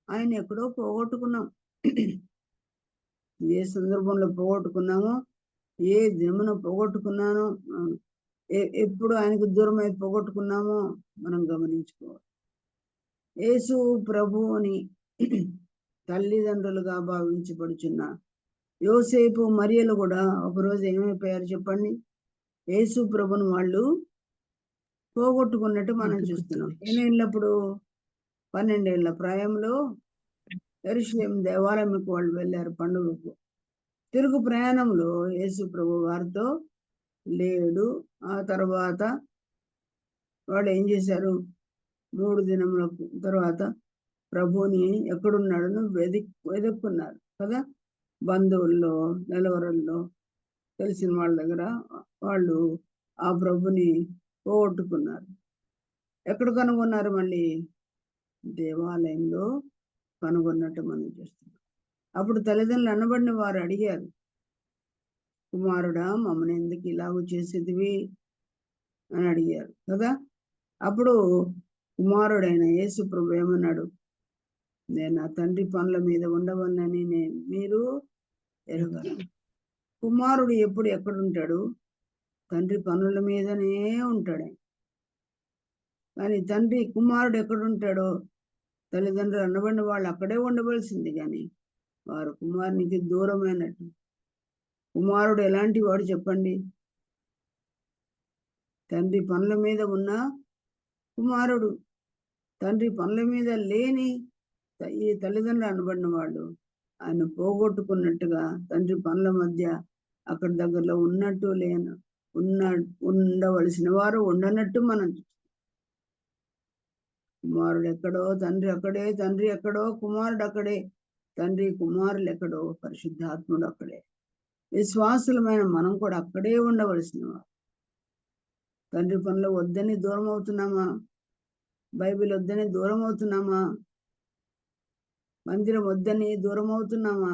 ఆయన ఎక్కడో పోగొట్టుకున్నాం. ఏ సందర్భంలో పోగొట్టుకున్నామో, ఏ దినమున పోగొట్టుకున్నానో, ఎప్పుడు ఆయనకు దూరమై పోగొట్టుకున్నామో మనం గమనించుకోవాలి. యేసు ప్రభువుని తల్లిదండ్రులుగా భావించబడుచున్న యోసేపు మరియలు కూడా ఒకరోజు ఏమైపోయారు చెప్పండి? యేసు ప్రభుని వాళ్ళు పోగొట్టుకున్నట్టు మనం చూస్తున్నాం. ఎన్నేళ్ళప్పుడు? 12 ఏళ్ల ప్రాయంలో యెరూషలేం దేవాలయంకు వాళ్ళు వెళ్ళారు పండుగకు. తిరుగు ప్రయాణంలో యేసు ప్రభు వారితో లేడు. ఆ తర్వాత వాళ్ళు ఏం చేశారు? 3 దినముల తర్వాత ప్రభుని ఎక్కడున్నాడని వెతుక్కున్నారు కదా. బంధువుల్లో, నిలవరల్లో, తెలిసిన వాళ్ళ దగ్గర వాళ్ళు ఆ ప్రభుని పోగొట్టుకున్నారు. ఎక్కడ కనుగొన్నారు? మళ్ళీ దేవాలయంలో కనుగొన్నట్టు మనం చూస్తున్నాం. అప్పుడు తల్లిదండ్రులు అనబడిన వారు అడిగారు, కుమారుడా, మమ్మల్ని ఎందుకు ఇలాగూ చేసేదివి అని అడిగారు కదా. అప్పుడు కుమారుడైన యేసు ప్రభు ఏమన్నాడు? నేను నా తండ్రి పనుల మీద ఉండవన్నని మీరు ఎరగరు. కుమారుడు ఎప్పుడు ఎక్కడుంటాడు? తండ్రి పనుల మీదనే ఉంటాడు. కానీ కుమారుడు ఎక్కడుంటాడో తల్లిదండ్రులు అనబడిన వాళ్ళు అక్కడే ఉండవలసింది. కానీ వారు కుమారునికి దూరమైనట్టు. కుమారుడు ఎలాంటి వాడు చెప్పండి? తండ్రి పనుల మీద ఉన్న కుమారుడు. తండ్రి పనుల మీద లేని ఈ తల్లిదండ్రులు అనబడిన వాళ్ళు ఆయన పోగొట్టుకున్నట్టుగా తండ్రి పనుల మధ్య అక్కడ దగ్గరలో ఉన్నట్టు ఉండవలసిన వారు ఉండనట్టు మనం కుమారుడు ఎక్కడో తండ్రి అక్కడే, తండ్రి ఎక్కడో కుమారుడు అక్కడే, తండ్రి కుమారులు ఎక్కడో పరిశుద్ధాత్ముడు అక్కడే. విశ్వాసులమైన మనం కూడా అక్కడే ఉండవలసిన వారు. తండ్రి పనులు వద్దని దూరం అవుతున్నామా? బైబిల్ వద్దని దూరం అవుతున్నామా? మందిరం వద్దని దూరం అవుతున్నామా?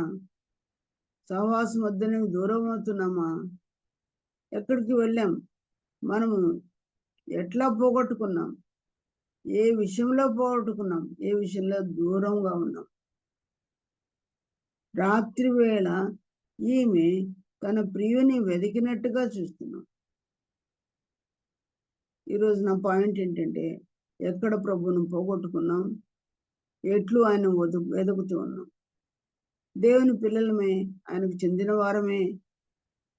సహవాసం వద్దని దూరం అవుతున్నామా? ఎక్కడికి వెళ్ళాం? మనము ఎట్లా పోగొట్టుకున్నాం? ఏ విషయంలో పోగొట్టుకున్నాం? ఏ విషయంలో దూరంగా ఉన్నాం? రాత్రి వేళ ఈమె తన ప్రియుని వెతికినట్టుగా చూస్తున్నాం. ఈరోజు నా పాయింట్ ఏంటంటే, ఎక్కడ ప్రభువును పోగొట్టుకున్నాం? ఎట్లు ఆయన వెతుకుతూ ఉన్నాం? దేవుని పిల్లలమే, ఆయనకు చెందిన వారమే.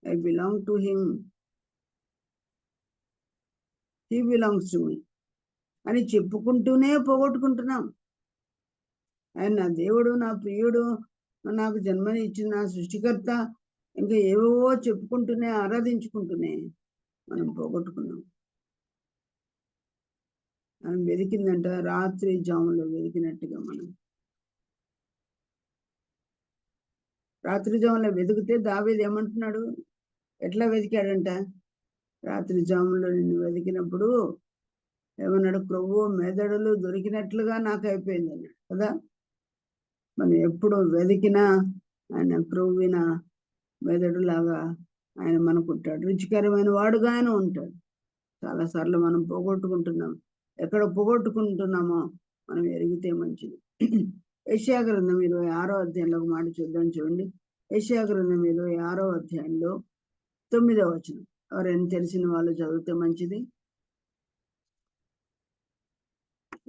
I belong to him, he belongs to me అని చెప్పుకుంటూనే పోగొట్టుకుంటున్నాం. ఆయన నా దేవుడు, నా ప్రియుడు, నాకు జన్మని ఇచ్చిన నా సృష్టికర్త, ఇంకా ఏవో చెప్పుకుంటూనే ఆరాధించుకుంటూనే మనం పోగొట్టుకున్నాం. మనం వెతికిందంట రాత్రి జాములో వెతికినట్టుగా. మనం రాత్రి జాములో వెతికితే దావీదు ఏమంటున్నాడు? ఎట్లా వెతికాడంట? రాత్రి జాములో నిన్ను వెతికినప్పుడు ఏమన్నాడు? ప్రభు మెదడులు దొరికినట్లుగా నాకు అయిపోయింది అన్నాడు కదా. మనం ఎప్పుడు వెతికినా ఆయన ప్రభువిన మెదడులాగా ఆయన మనకుంటాడు. రుచికరమైన వాడుగా ఆయన ఉంటాడు. చాలాసార్లు మనం పోగొట్టుకుంటున్నాం. ఎక్కడ పోగొట్టుకుంటున్నామో మనం ఎరిగితే మంచిది. యెషయా గ్రంథం 26వ అధ్యాయంలో ఒక మాట చూద్దాం. చూడండి, యెషయా గ్రంథం 26వ అధ్యాయంలో 9వ వచనం. ఎవరైనా తెలిసిన వాళ్ళు చదివితే మంచిది.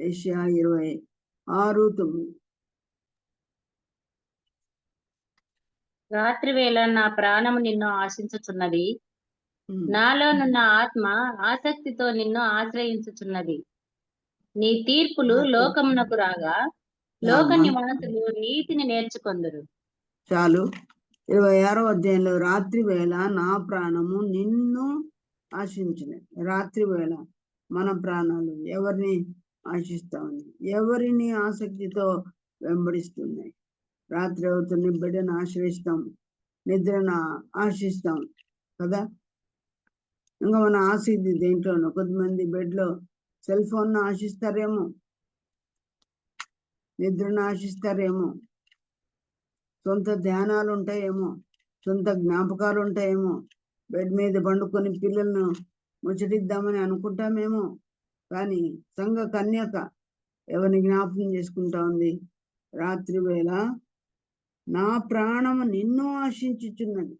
యెషయా 26:9. రాత్రి వేళ నా ప్రాణము నిన్ను ఆశించుచున్నది, నాలో నున్న ఆత్మ ఆసక్తితో నిన్ను ఆశ్రయించుచున్నది. నీ తీర్పులు లోకమునకు రాగా లోక నివాసులు నీతిని నేర్చుకొందురు. చాలు. 26వ అధ్యాయంలో రాత్రి వేళ నా ప్రాణము నిన్ను ఆశించినది. రాత్రి వేళ మన ప్రాణాలు ఎవరిని ఆశిస్తా ఉంది, ఎవరిని ఆసక్తితో వెంబడిస్తున్నాయి? రాత్రి అవుతుంది, బిడ్డను ఆశ్రయిస్తాం, నిద్రను ఆశిస్తాం కదా. ఇంకా మన ఆసక్తి దేంట్లోనో. కొద్దిమంది బెడ్లో సెల్ ఫోన్ను ఆశిస్తారేమో, నిద్రను ఆశిస్తారేమో, సొంత ధ్యానాలు ఉంటాయేమో, సొంత జ్ఞాపకాలు ఉంటాయేమో, బెడ్ మీద పండుకొని పిల్లలను ముచ్చటిద్దామని అనుకుంటామేమో. కానీ సంఘ కన్యక ఎవరిని జ్ఞాపకం చేసుకుంటా ఉంది? రాత్రి వేళ నా ప్రాణము నిన్ను ఆశించుచున్నది.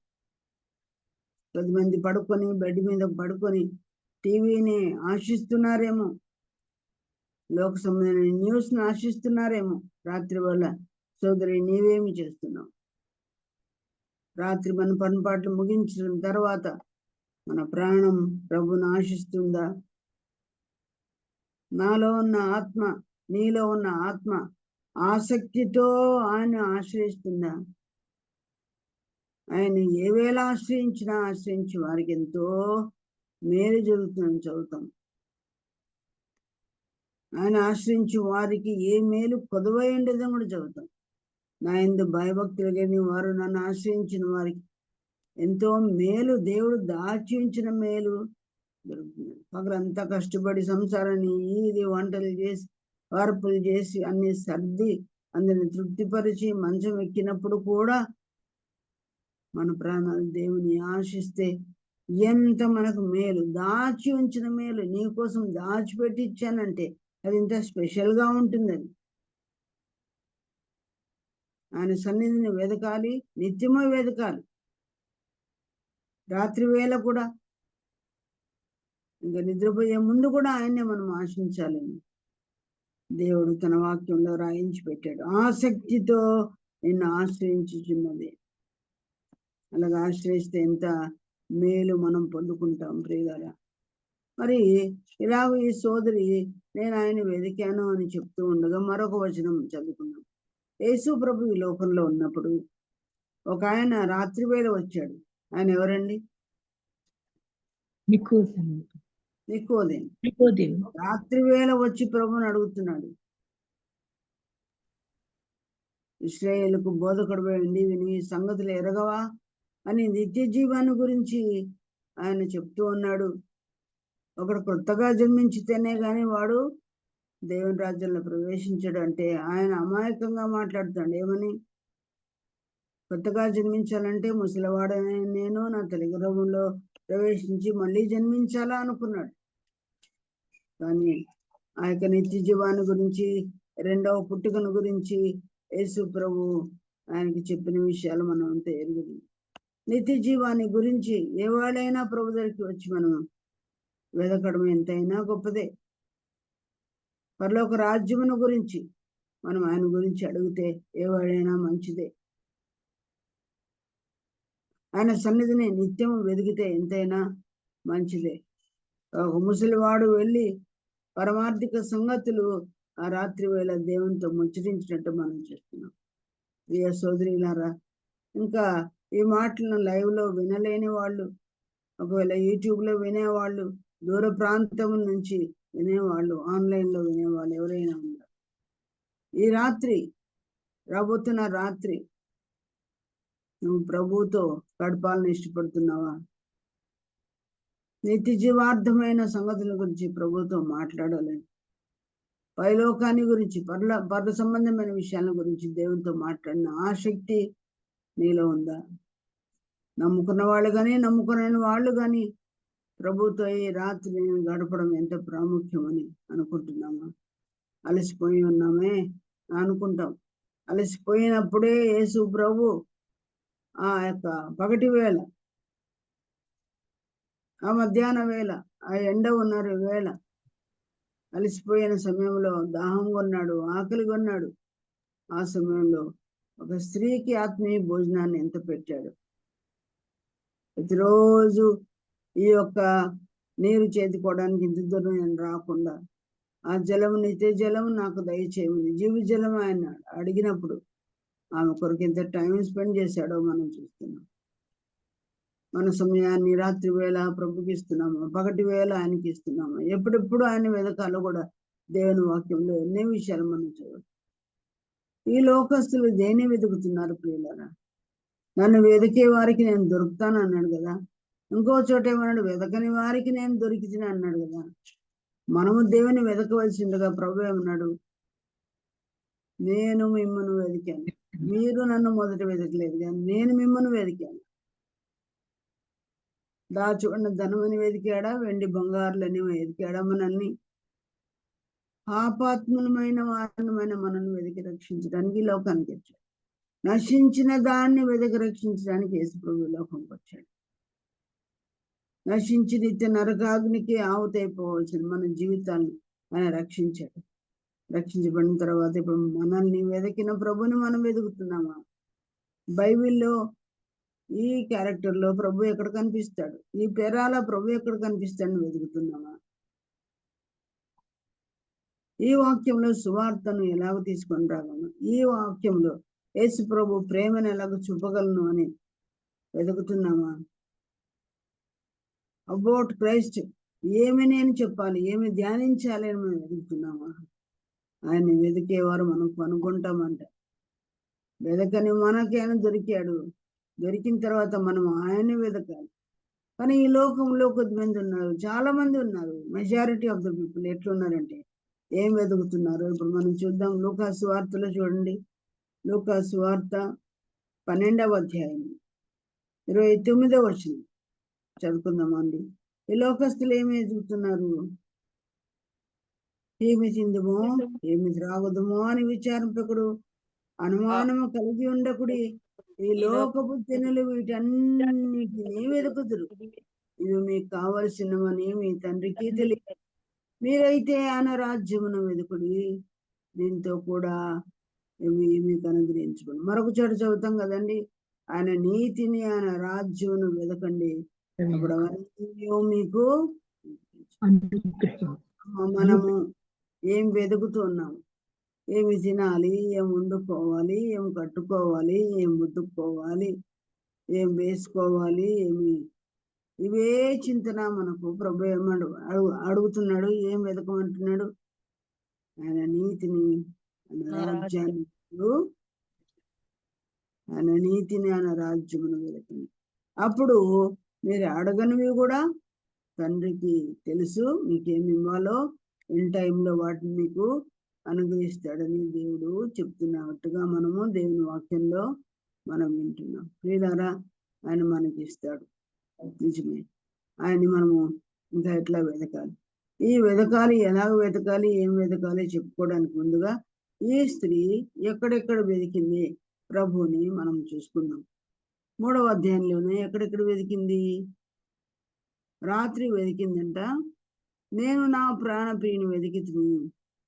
కొద్దిమంది పడుకొని బెడ్ మీద పడుకొని టీవీని ఆశిస్తున్నారేమో, లోక సంబంధమైన న్యూస్ను ఆశిస్తున్నారేమో. రాత్రి వేళ సోదరి, నీవేమి చేస్తున్నావు? రాత్రి మన పనిపాట్లు ముగించిన తర్వాత మన ప్రాణం ప్రభుని ఆశిస్తుందా? నాలో ఉన్న ఆత్మ, నీలో ఉన్న ఆత్మ ఆసక్తితో ఆయన ఆశ్రయిస్తుందా? ఆయన ఏ వేళ ఆశ్రయించి వారికి ఎంతో మేలు జరుగుతుందని చదువుతాం. ఆయన ఆశ్రయించి వారికి ఏ మేలు కొదవై ఉండేదని కూడా చదువుతాం. నా యందు భయభక్తులు కలిగిన వారు నన్ను ఆశ్రయించిన వారికి ఎంతో మేలు, దేవుడు దాచి ఉంచిన మేలు దొరుకుతుంది. పగలంతా కష్టపడి సంసారాన్ని ఇది వంటలు చేసి వార్పులు చేసి అన్ని సర్ది అందరిని తృప్తిపరిచి మంచం ఎక్కినప్పుడు కూడా మన ప్రాణాలు దేవుని ఆశిస్తే ఎంత మనకు మేలు, దాచి ఉంచిన మేలు. నీ కోసం దాచిపెట్టి ఇచ్చానంటే అది ఇంత స్పెషల్గా ఉంటుంది. అది ఆయన సన్నిధిని వెదకాలి, నిత్యమూ వెదకాలి. రాత్రి వేళ కూడా, ఇంకా నిద్రపోయే ముందు కూడా ఆయన్నే మనం ఆశించాలని దేవుడు తన వాక్యంలో రాయించి పెట్టాడు. ఆసక్తితో నిన్ను ఆశ్రయించుచున్నది. అలాగా ఆశ్రయిస్తే ఎంత మేలు మనం పొందుకుంటాం ప్రియులారా. మరి ఇలాగ ఈ సోదరి నేను ఆయన వెతికాను అని చెప్తూ ఉండగా మరొక వచనం చదువుకున్నాం. యేసు ప్రభు ఈ లోకంలో ఉన్నప్పుడు ఒక ఆయన రాత్రి వేళ వచ్చాడు. ఆయన ఎవరండి? నికోదేము. రాత్రి వేళ వచ్చి ప్రభుని అడుగుతున్నాడు. ఇశ్రాయేలుకు బోధకుడు వేయండి, విని సంగతులు ఎరగవా అని నిత్య జీవాన్ని గురించి ఆయన చెప్తూ ఉన్నాడు. ఒకడు కొత్తగా జన్మించితేనే గాని వాడు దేవుని రాజ్యంలో ప్రవేశించడు అంటే ఆయన అమాయకంగా మాట్లాడుతాడు. ఏమని? కొత్తగా జన్మించాలంటే ముసలివాడనే నేను నా తల్లి గర్భంలో ప్రవేశించి మళ్ళీ జన్మించాలా అనుకున్నాడు. కానీ ఆ యొక్క నిత్య జీవాన్ని గురించి, రెండవ పుట్టుకను గురించి యేసు ప్రభు ఆయనకి చెప్పిన విషయాలు మనం అంతా ఎరుగుతుంది. నిత్య జీవాన్ని గురించి ఎవడైనా ప్రభు దగ్గరికి వచ్చి మనం వెదకడం ఎంతైనా గొప్పదే. పరలోక రాజ్యమును గురించి మనం ఆయన గురించి అడిగితే ఎవడైనా మంచిదే. ఆయన సన్నిధిని నిత్యం వెదిగితే ఎంతైనా మంచిదే. ఒక ముసలివాడు వెళ్ళి పరమార్థిక సంగతులు ఆ రాత్రి వేళ దేవునితో ముచ్చరించినట్టు మనం చేస్తున్నాం. ప్రియ సోదరులారా, ఇంకా ఈ మాటలను లైవ్ లో వినలేని వాళ్ళు, ఒకవేళ యూట్యూబ్ లో వినేవాళ్ళు, దూర ప్రాంతం నుంచి వినేవాళ్ళు, ఆన్లైన్ లో వినేవాళ్ళు ఎవరైనా ఉన్నారు. ఈ రాత్రి, రాబోతున్న రాత్రి నువ్వు ప్రభువుతో గడపాలని ఇష్టపడుతున్నావా? నిత్య జీవార్థమైన సంగతుల గురించి ప్రభువుతో మాట్లాడాలని, పైలోకాన్ని గురించి, పర్ల సంబంధమైన విషయాల గురించి దేవునితో మాట్లాడిన ఆసక్తి నీలో ఉందా? నమ్ముకున్న వాళ్ళు కానీ నమ్ముకునే వాళ్ళు కానీ ప్రభుతో ఈ రాత్రి గడపడం ఎంత ప్రాముఖ్యమని అనుకుంటున్నామా? అలసిపోయి ఉన్నామే అనుకుంటాం. అలసిపోయినప్పుడే యేసు ప్రభు ఆ యొక్క పగటి వేళ ఆ మధ్యాహ్న వేళ, ఆ ఎండ ఉన్న వేళ, అలసిపోయిన సమయంలో దాహంగా ఉన్నాడు, ఆకలిగా ఉన్నాడు. ఆ సమయంలో ఒక స్త్రీకి ఆత్మీయ భోజనాన్ని ఎంత పెట్టాడు. ప్రతిరోజు ఈ యొక్క నీరు చేతుకోవడానికి ఇంత దూరం నేను రాకుండా ఆ జలము, నిత్య జలము నాకు దయచేయమని జీవ జలం ఆయన అడిగినప్పుడు ఆమె కొరకు ఎంత టైం స్పెండ్ చేశాడో మనం చూస్తున్నాం. మన సమయాన్ని రాత్రి వేళ ప్రభుకి ఇస్తున్నాము, పగటి వేళ ఆయనకి ఇస్తున్నాము. ఎప్పుడెప్పుడు ఆయన వెదకాలో కూడా దేవుని వాక్యంలో ఎన్నో విషయాలు మనం చూడవచ్చు. ఈ లోకస్తులు దేన్ని వెతుకుతున్నారు ప్రియులారా? నన్ను వెతికే వారికి నేను దొరుకుతాను అన్నాడు కదా. ఇంకో చోట ఏమన్నాడు? వెదకని వారికి నేను దొరికితిని అన్నాడు కదా. మనము దేవుని వెతకవలసిందిగా ప్రభు ఏమన్నాడు? నేను మిమ్మల్ని వెతికాను, మీరు నన్ను మొదట వెతకలేదు కానీ నేను మిమ్మల్ని వెతికాను. దాచుకున్న ధనమని వెతికాడా, వెండి బంగారులని వెతికాడా? మనల్ని పాపాత్ములమైన వారమైన మనల్ని వెతికి రక్షించడానికి ఈ లోకానికి వచ్చాడు. నశించిన దాన్ని వెతికి రక్షించడానికి యేసు ప్రభు లోకంకి వచ్చాడు. నశించి నిత్య నరకాగ్నికి ఆవుతైపోవాల్సిన మన జీవితాన్ని ఆయన రక్షించాడు. రక్షించబడిన తర్వాత ఇప్పుడు మనల్ని వెతికిన ప్రభుని మనం వెతుకుతున్నామా? బైబిల్లో ఈ క్యారెక్టర్లో ప్రభు ఎక్కడ కనిపిస్తాడు, ఈ పేరాల ప్రభు ఎక్కడ కనిపిస్తాడని వెతుకుతున్నామా? ఈ వాక్యంలో సువార్తను ఎలాగ తీసుకొని రాగలను, ఈ వాక్యంలో యేసు ప్రభు ప్రేమను ఎలాగ చూపగలను అని వెతుకుతున్నామా? అబౌట్ క్రైస్ట్ ఏమి నేను చెప్పాలి, ఏమి ధ్యానించాలి అని మనం వెతుకుతున్నామా? ఆయన్ని వెతికేవారు మనం కనుగొంటామంట. వెదకని మనకైనా దొరికాడు. దొరికిన తర్వాత మనం ఆయన్ని వెతకాలి. కానీ ఈ లోకంలో కొద్దిమంది ఉన్నారు, చాలా మంది ఉన్నారు. మెజారిటీ ఆఫ్ ద పీపుల్ ఎట్లున్నారంటే ఏం వెతుకుతున్నారు? ఇప్పుడు మనం చూద్దాం. లూకాసు వార్తలో చూడండి. లూకాసు వార్త 12వ అధ్యాయం 29వ వచనం చదువుకుందామండి. ఈ లోకస్తులు ఏమి వెతుకుతున్నారు? ఏమి తిందుమో, ఏమి త్రాగుదమో అని విచారింపకుడు, అనుమానము కలిగి ఉండకుడి. ఈ లోకపు జనులు వీటన్నిటినీ వెతుకుదురు. ఇవి మీకు కావలసినవని మీ తండ్రికి తెలియదు. మీరైతే ఆయన రాజ్యమును వెతుకుడి, దీంతో కూడా ఇవి మీకు అనుగ్రహించుకోండి. మరొక చోట చదువుతాం కదండి, ఆయన నీతిని, ఆయన రాజ్యమును వెతకండి, అప్పుడు అవన్నీ మీకు. మనము ఏం వెతుకుతున్నాము? ఏమి తినాలి, ఏం వండుకోవాలి, ఏం కట్టుకోవాలి, ఏం ముద్దుకోవాలి, ఏం వేసుకోవాలి, ఇవే చింతన మనకు. ప్రభు ఏమడు అడుగుతున్నాడు, ఏం వెతకమంటున్నాడు? ఆయన నీతిని, ఆయన రాజ్యాన్ని, ఆయన నీతిని, ఆయన రాజ్యమును వెతకండి. అప్పుడు మీరు అడగనివి కూడా తండ్రికి తెలుసు, మీకేమి ఇవ్వాలో ఇన్ టైంలో వాటిని మీకు అనుగ్రహిస్తాడని దేవుడు చెప్తున్నట్టుగా మనము దేవుని వాక్యంలో మనం వింటున్నాం. ప్రియులారా, ఆయన మనకి ఇస్తాడు, నిజమే. ఆయన్ని మనము ఇంకా ఎట్లా వెతకాలి? ఈ వెతకాలి, ఎలాగ వెతకాలి, ఏం వెతకాలి చెప్పుకోవడానికి ముందుగా ఈ స్త్రీ ఎక్కడెక్కడ వెతికింది ప్రభుని మనం చూసుకుందాం. 3వ అధ్యాయంలోనే ఎక్కడెక్కడ వెతికింది? రాత్రి వెతికిందంట. నేను నా ప్రాణప్రియుని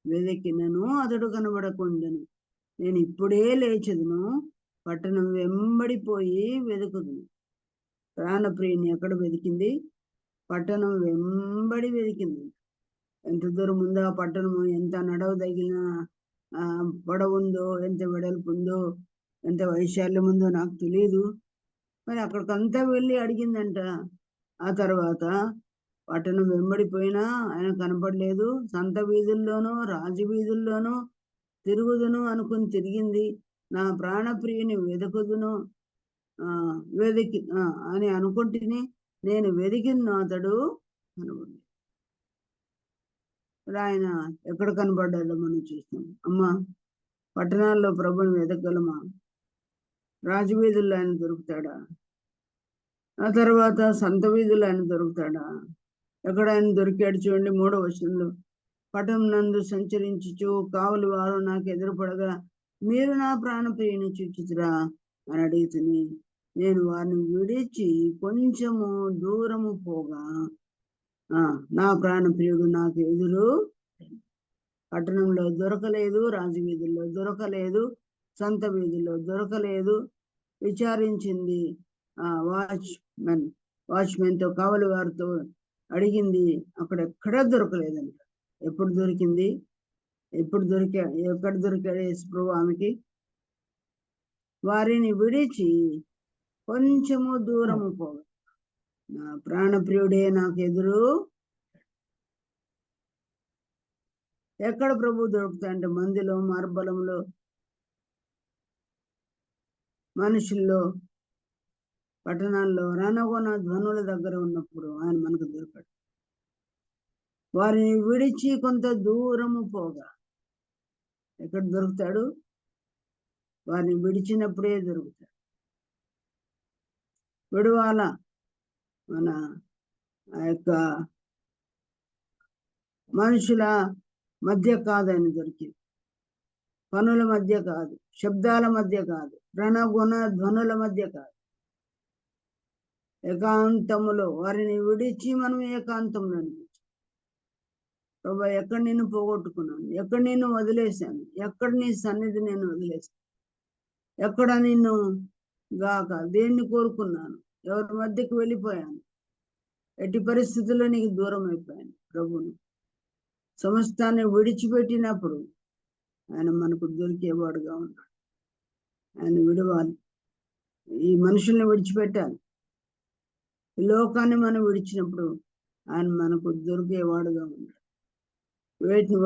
వెతికినను అతడు కనబడకుండాను. నేను ఇప్పుడే లేచదును, పట్టణం వెంబడిపోయి వెతుకుదును. ప్రాణప్రియుని ఎక్కడ వెతికింది? పట్టణం వెంబడి వెతికింది. ఎంత దూరం ఉందో ఆ పట్టణము, ఎంత నడవదగిన పొడవుందో, ఎంత వెడల్పు ఉందో, ఎంత వైశాల్యం ఉందో నాకు తెలియదు. మరి అక్కడికంతా వెళ్ళి అడిగిందంట. ఆ తర్వాత పట్టణం వెంబడిపోయినా ఆయన కనపడలేదు. సంత వీధుల్లోనూ రాజు వీధుల్లోనూ తిరుగుదును అనుకుని తిరిగింది. నా ప్రాణప్రియుని వెతుకుదును అని అనుకుంటుని నేను వెతికిన అతడు కనబడి. ఆయన ఎక్కడ కనబడ్డాడో మనం చూస్తాం. అమ్మా, పట్టణాల్లో ప్రభుని వెతకగలమా? రాజు వీధుల్లో ఆయన దొరుకుతాడా? ఆ తర్వాత సంత వీధుల్లో ఆయన దొరుకుతాడా? ఎక్కడ ఆయన దొరికాడు చూడండి. 3వ వచనంలో, పట్టణం నందు సంచరించుచు కావలి వారు నాకు ఎదురుపడగా మీరు నా ప్రాణప్రియుని చూచితురా అని అడుగుతుంది. నేను వారిని విడిచి కొంచెము దూరము పోగా నా ప్రాణ ప్రియుడు నాకు ఎదురు పట్టణంలో దొరకలేదు, రాజు వీధుల్లో దొరకలేదు, సంత వీధుల్లో దొరకలేదు. విచారించింది వాచ్మెన్తో కావలి వారితో అడిగింది, అక్కడ ఎక్కడా దొరకలేదంట. ఎప్పుడు దొరికింది? ఎక్కడ దొరికాడు యేసు ప్రభు ఆమెకి? వారిని విడిచి కొంచెము దూరము పోగా నా ప్రాణప్రియుడే నాకు ఎదురు. ఎక్కడ ప్రభు దొరుకుతాయంటే మందిలో, మార్బలంలో, మనుషుల్లో, పట్టణాల్లో, రణగొన ధ్వనుల దగ్గర ఉన్నప్పుడు ఆయన మనకు దొరకడు. వారిని విడిచి కొంత దూరము పోగా ఎక్కడ దొరుకుతాడు? వారిని విడిచినప్పుడే దొరుకుతాడు. విడవాల మన ఆ యొక్క మనుషుల మధ్య కాదు ఆయన దొరికింది, పనుల మధ్య కాదు, శబ్దాల మధ్య కాదు, రణగుణ ధ్వనుల మధ్య కాదు, ఏకాంతములో వారిని విడిచి మనం ఏకాంతంలో అనిపించాం. ప్రభా, ఎక్కడ నిన్ను పోగొట్టుకున్నాను, ఎక్కడ నిన్ను వదిలేశాను, ఎక్కడ నీ సన్నిధి నేను వదిలేశాను, ఎక్కడ నిన్ను గాక దేన్ని కోరుకున్నాను, ఎవరి మధ్యకు వెళ్ళిపోయాను, ఎట్టి పరిస్థితుల్లో నీకు దూరం అయిపోయాను. ప్రభుని సమస్తాన్ని విడిచిపెట్టినప్పుడు ఆయన మనకు దొరికేవాడుగా ఉన్నాడు. ఆయన విడవాలి, ఈ మనుషుల్ని విడిచిపెట్టాలి. ఈ లోకాన్ని మనం విడిచినప్పుడు ఆయన మనకు దొరికేవాడుగా ఉన్నాడు. వాటిని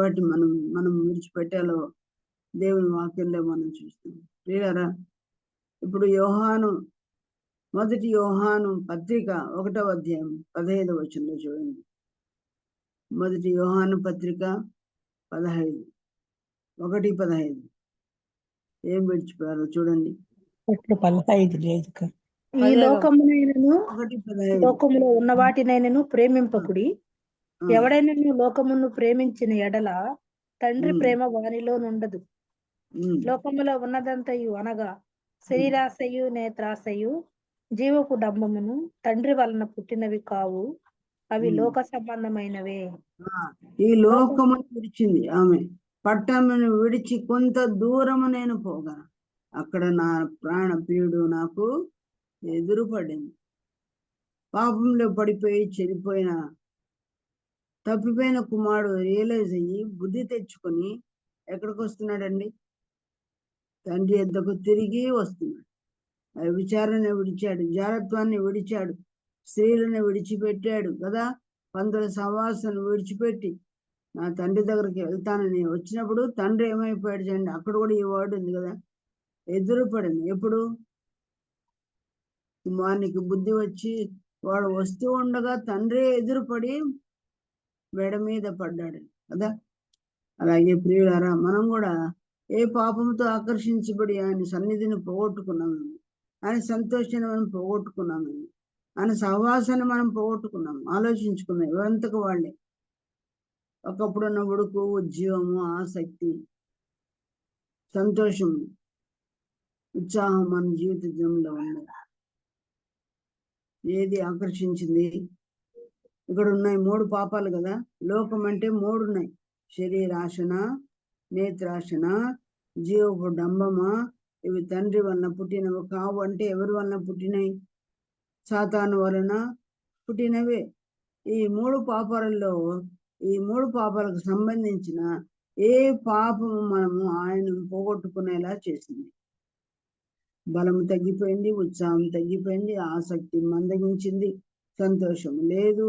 మనం విడిచిపెట్టాలో దేవుని వాక్యంలో మనం చూస్తాం. ప్రియులారా, ఇప్పుడు మొదటి యోహాను పత్రిక 1వ అధ్యాయం 15వ వచనంలో చూడండి. మొదటి యోహాను పత్రిక 1:15 ఏం విడిచిపోయారో చూడండి. 15 లేదు. ఈ లోకమునైనను 1:15 లోకములో ఉన్న వాటినైనను ప్రేమింపకుడి. ఎవడైనను లోకమును ప్రేమించిన ఎడల తండ్రి ప్రేమ వానిలో నుండదు. లోకములో ఉన్నదంతయు అనగా శరీరాశయు, నేత్రాశయు, జీవపు డంబమును తండ్రి వలన పుట్టినవి కావు, అవి లోక సంబంధమైనవే. ఈ లోకమును విడిచింది ఆమె. పట్టణమును విడిచి కొంత దూరము నేను పోగా అక్కడ నా ప్రాణ ప్రియుడు నాకు ఎదురుపడింది. పాపంలో పడిపోయి చెడిపోయిన తప్పిపోయిన కుమారుడు రియలైజ్ అయ్యి బుద్ధి తెచ్చుకొని ఎక్కడికి వస్తున్నాడండి? తండ్రి యొద్దకు తిరిగి వస్తున్నాడు. విచారణ విడిచాడు, జారత్వాన్ని విడిచాడు, స్త్రీలను విడిచిపెట్టాడు కదా. పందుల సహవాసాన్ని విడిచిపెట్టి నా తండ్రి దగ్గరికి వెళ్తానని వచ్చినప్పుడు తండ్రి ఏమైపోయాడు చూడండి. అక్కడ కూడా ఈ వర్డ్ ఉంది కదా, ఎదురుపడింది. ఎప్పుడు? కుమారునికి బుద్ధి వచ్చి వాడు వస్తూ ఉండగా తండ్రి ఎదురుపడి మెడ మీద పడ్డాడు కదా. అలాగే ప్రియులారా, మనం కూడా ఏ పాపంతో ఆకర్షించబడి ఆయన సన్నిధిని పోగొట్టుకున్నామని, ఆయన సంతోషాన్ని మనం పోగొట్టుకున్నామని, ఆయన సహవాసాన్ని మనం పోగొట్టుకున్నాం. ఆలోచించుకున్నాం. ఎవరంతకు వాళ్ళే. ఒకప్పుడున్న ఉడుకు, ఉద్యోగము, ఆసక్తి, సంతోషం, ఉత్సాహం మన జీవితంలో ఉన్నాయి. ఏది ఆకర్షించింది? ఇక్కడ ఉన్నాయి 3 పాపాలు కదా. లోకం అంటే 3 ఉన్నాయి: శరీరాశన, నేత్రాశన, జీవపు డంబమా. ఇవి తండ్రి వలన పుట్టినవి కావు. అంటే ఎవరి వలన పుట్టినవి? సాతాను వలన పుట్టినవే. ఈ 3 పాపాలలో ఈ 3 పాపాలకు సంబంధించిన ఏ పాపము మనము ఆయన పోగొట్టుకునేలా చేసింది? బలము తగ్గిపోయింది, ఉత్సాహం తగ్గిపోయింది, ఆసక్తి మందగించింది, సంతోషం లేదు.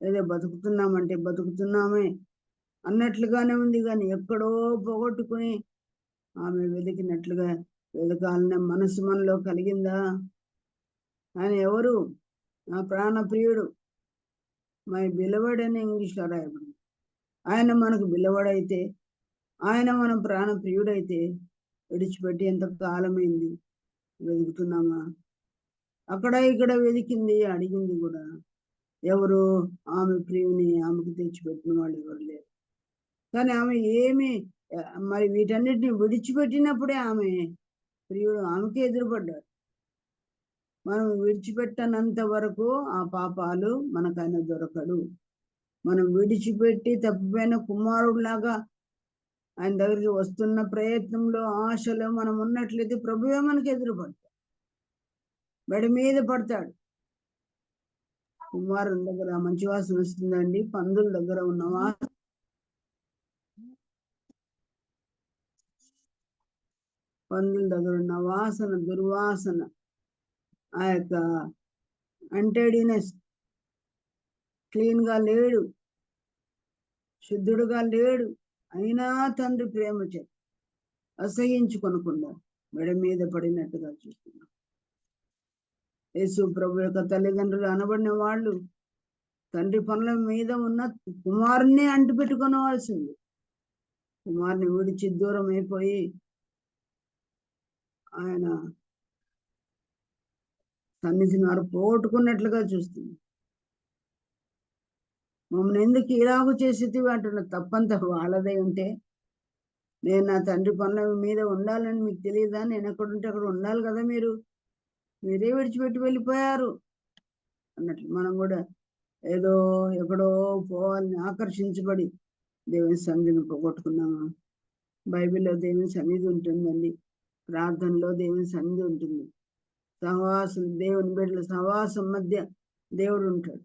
ఏదో బతుకుతున్నామంటే బతుకుతున్నామే అన్నట్లుగానే ఉంది. కానీ ఎక్కడో పోగొట్టుకుని ఆమె వెతికినట్లుగా వెతకాలనే మనసు మనలో కలిగిందా? ఆయన ఎవరు? నా ప్రాణ ప్రియుడు, మై బిలవడ్ అని ఇంగ్లీష్లో రాయబడింది. ఆయన మనకు బిలవడైతే, ఆయన మన ప్రాణ ప్రియుడైతే విడిచిపెట్టి ఎంత కాలమైంది? వెతుకుతున్నామా? అక్కడ ఇక్కడ వెతికింది, అడిగింది కూడా. ఎవరు? ఆమె ప్రియుని ఆమెకు తెచ్చిపెట్టిన వాళ్ళు ఎవరు లేరు. కానీ ఆమె మరి వీటన్నిటిని విడిచిపెట్టినప్పుడే ఆమె ప్రియుడు ఆమెకే ఎదురుపడ్డాడు. మనం విడిచిపెట్టనంత వరకు ఆ పాపాలు మనకైనా దొరకడు. మనం విడిచిపెట్టి తప్పిపోయిన కుమారుడిలాగా ఆయన దగ్గరికి వస్తున్న ప్రయత్నంలో, ఆశలో మనం ఉన్నట్లయితే ప్రభువే మనకి ఎదురుపడతాడు, మెడ మీద పడతాడు. కుమారుని దగ్గర మంచి వాసన వస్తుందండి, పందుల దగ్గర ఉన్న పందుల దగ్గర ఉన్న వాసన, దుర్వాసన, ఆ యొక్క అంటెడినెస్, క్లీన్ గా లేడు, శుద్ధుడుగా లేడు, అయినా తండ్రి ప్రేమ చే అసహించుకొనకుండా మెడ మీద పడినట్టుగా చూస్తున్నాం. యేసు ప్రభు యొక్క తల్లిదండ్రులు అనబడిన వాళ్ళు తండ్రి పనుల మీద ఉన్న కుమారుని అంటిపెట్టుకోవాల్సింది. కుమారుని విడిచి దూరం అయిపోయి ఆయన సన్నిధిని వారు పోగొట్టుకున్నట్లుగా చూస్తుంది. మమ్మల్ని ఎందుకు ఇలాగూ చేసేది అంటున్న తప్పంతా వాళ్ళదే ఉంటే, నేను నా తండ్రి పనుల మీద ఉండాలని మీకు తెలియదా? నేను ఎక్కడుంటే అక్కడ ఉండాలి కదా, మీరే విడిచిపెట్టి వెళ్ళిపోయారు అన్నట్లు మనం కూడా ఏదో ఎక్కడో పోవాలని ఆకర్షించబడి దేవుని సన్నిధిని పోగొట్టుకున్నామా? బైబిల్లో దేవుని సన్నిధి ఉంటుందండి, ప్రార్థనలో దేవుని సన్నిధి ఉంటుంది, సహవాసం, దేవుని బిడ్డల సహవాసం మధ్య దేవుడు ఉంటాడు.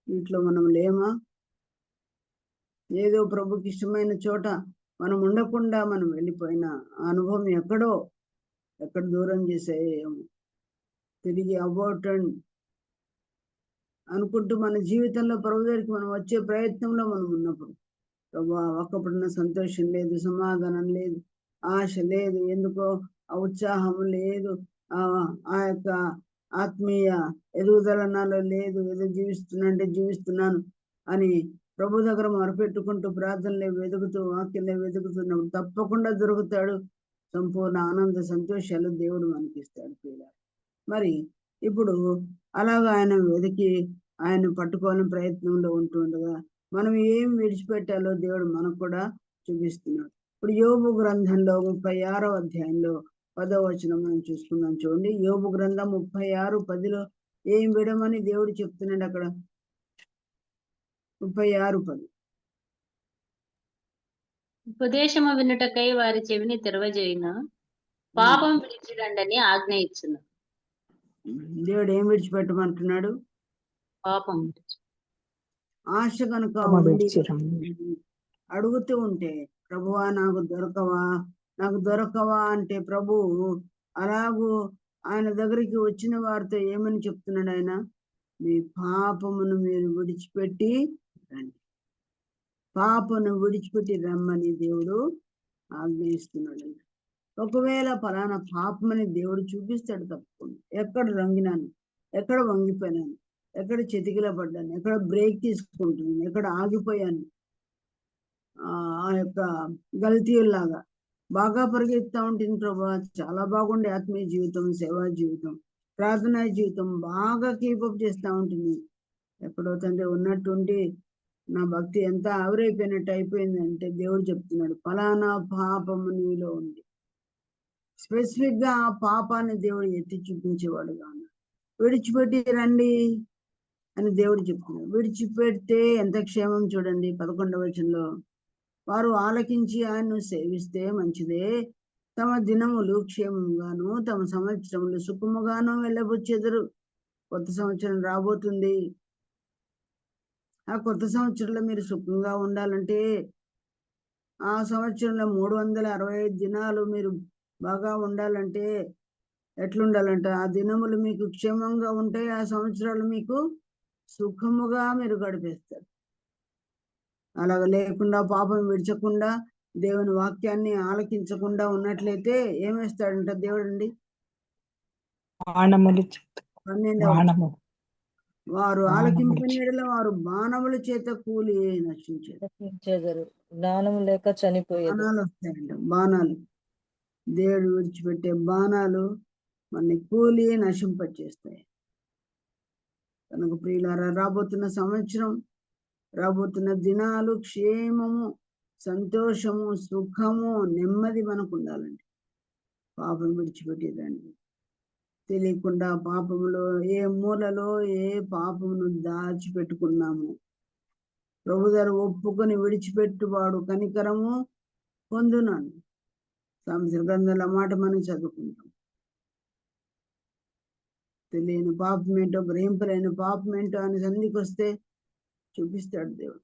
వీటిలో మనం లేమా? ఏదో ప్రభుకి ఇష్టమైన చోట మనం ఉండకుండా మనం వెళ్ళిపోయిన అనుభవం ఎక్కడ దూరం చేసేయేమో. తిరిగి అబౌటండ్ అనుకుంటూ మన జీవితంలో ప్రభు దగ్గరికి మనం వచ్చే ప్రయత్నంలో మనం ఉన్నప్పుడు, ప్రభు ఒక్కప్పుడున్న సంతోషం లేదు, సమాధానం లేదు, ఆశ లేదు, ఎందుకో ఆ ఉత్సాహం లేదు, ఆ యొక్క ఆత్మీయ ఎదుగుదల నాలో లేదు, ఏదో జీవిస్తున్నాను అని ప్రభు దగ్గర మొరపెట్టుకుంటూ ప్రార్థనలే వెతుకుతూ వాక్యంలో వెతుకుతున్నప్పుడు తప్పకుండా దొరుకుతాడు. సంపూర్ణ ఆనంద సంతోషాలు దేవుడు మనకిస్తాడు పిల్లలు. మరి ఇప్పుడు అలాగా ఆయన వెతికి ఆయన పట్టుకోవాలని ప్రయత్నంలో ఉంటుండగా మనం ఏం విడిచిపెట్టాలో దేవుడు మనకు కూడా చూపిస్తున్నాడు. ఇప్పుడు యోబు గ్రంథంలో 36వ అధ్యాయంలో 10వ వచనం మనం చూసుకుందాం. చూడండి, యోబు గ్రంథం 36:10లో ఏం విడమని దేవుడు చెప్తున్నాడు అక్కడ. 36:10 ఉపదేశము వినుటకై వారి చెవిని తెరవజేయున, పాపం విడిచిరండని ఆజ్ఞ ఇచ్చును. దేవుడు ఏం విడిచిపెట్టమంటున్నాడు? పాపం. ఆశ కనుక ఉండి అడుగుతూ ఉంటే, ప్రభువా నాకు దొరకవా అంటే ప్రభువు అలాగూ ఆయన దగ్గరికి వచ్చిన వారితో ఏమని చెప్తున్నాడు ఆయన? మీ పాపమును మీరు విడిచిపెట్టి రండి, పాపను విడిచిపెట్టి రమ్మని దేవుడు ఆజ్ఞయిస్తున్నాడు. ఒకవేళ ఫలానా పాపమని దేవుడు చూపిస్తాడు తప్పకుండా. ఎక్కడ రంగినాను, ఎక్కడ వంగిపోయినాను, ఎక్కడ చెతికిల పడ్డాను, ఎక్కడ బ్రేక్ తీసుకుంటున్నాను, ఎక్కడ ఆగిపోయాను, ఆ యొక్క గల్తీలాగా బాగా పరిగెత్తా ఉంటుంది ప్రభా, చాలా బాగుండే ఆత్మీయ జీవితం, సేవా జీవితం, ప్రార్థనా జీవితం బాగా కీపప్ చేస్తూ ఉంటుంది. ఎక్కడో తండ్రి ఉన్నట్టుండి నా భక్తి ఎంత ఆవిరైపోయినట్టు అయిపోయిందంటే దేవుడు చెప్తున్నాడు, ఫలానా పాపము నీలో ఉంది. స్పెసిఫిక్ గా ఆ పాపాన్ని దేవుడు ఎత్తి చూపించేవాడుగా ఉన్నాడు. విడిచిపెట్టి రండి అని దేవుడు చెప్తున్నాడు. విడిచిపెడితే ఎంత క్షేమం చూడండి. 11వ వచనంలో, వారు ఆలకించి ఆయన్ను సేవిస్తే మంచిదే, తమ దినములు క్షేమంగాను తమ సంవత్సరములు సుఖముగాను వెళ్ళబుచ్చెదరు. కొత్త సంవత్సరం రాబోతుంది. ఆ కొత్త సంవత్సరంలో మీరు సుఖంగా ఉండాలంటే, ఆ సంవత్సరంలో 365 దినాలు మీరు బాగా ఉండాలంటే ఎట్లుండాలంటే, ఆ దినములు మీకు క్షేమంగా ఉంటాయి, ఆ సంవత్సరాలు మీకు సుఖముగా మీరు గడిపేస్తారు. అలాగ లేకుండా, పాపం విడిచకుండా, దేవుని వాక్యాన్ని ఆలకించకుండా ఉన్నట్లయితే ఏమేస్తాడంట దేవుడు అండి? 12వ, వారు ఆలకింపని వారు బాణముల చేత కూలి నశించారు. జ్ఞానం లేక చనిపోయేది. బాణాలు వస్తాయంట, బాణాలు. దేవుడు విడిచిపెట్టే బాణాలు మన కూలి నశింపచేస్తాయి. కనుక ప్రియులారా, రాబోతున్న సంవత్సరం, రాబోతున్న దినాలు క్షేమము, సంతోషము, సుఖము, నెమ్మది మనకు ఉండాలండి. పాపం విడిచిపెట్టేదండి. తెలియకుండా పాపములో ఏ మూలలో ఏ పాపమును దాచిపెట్టుకున్నాము ప్రభు గారు ఒప్పుకొని విడిచిపెట్టువాడు కనికరము పొందునాను. సామెతల గ్రంథాల మాట మనం చదువుకుంటాం. తెలియని పాపం ఏంటో, గ్రహింపలేని పాపం ఏంటో అని సంధికి వస్తే చూపిస్తాడు దేవుడు.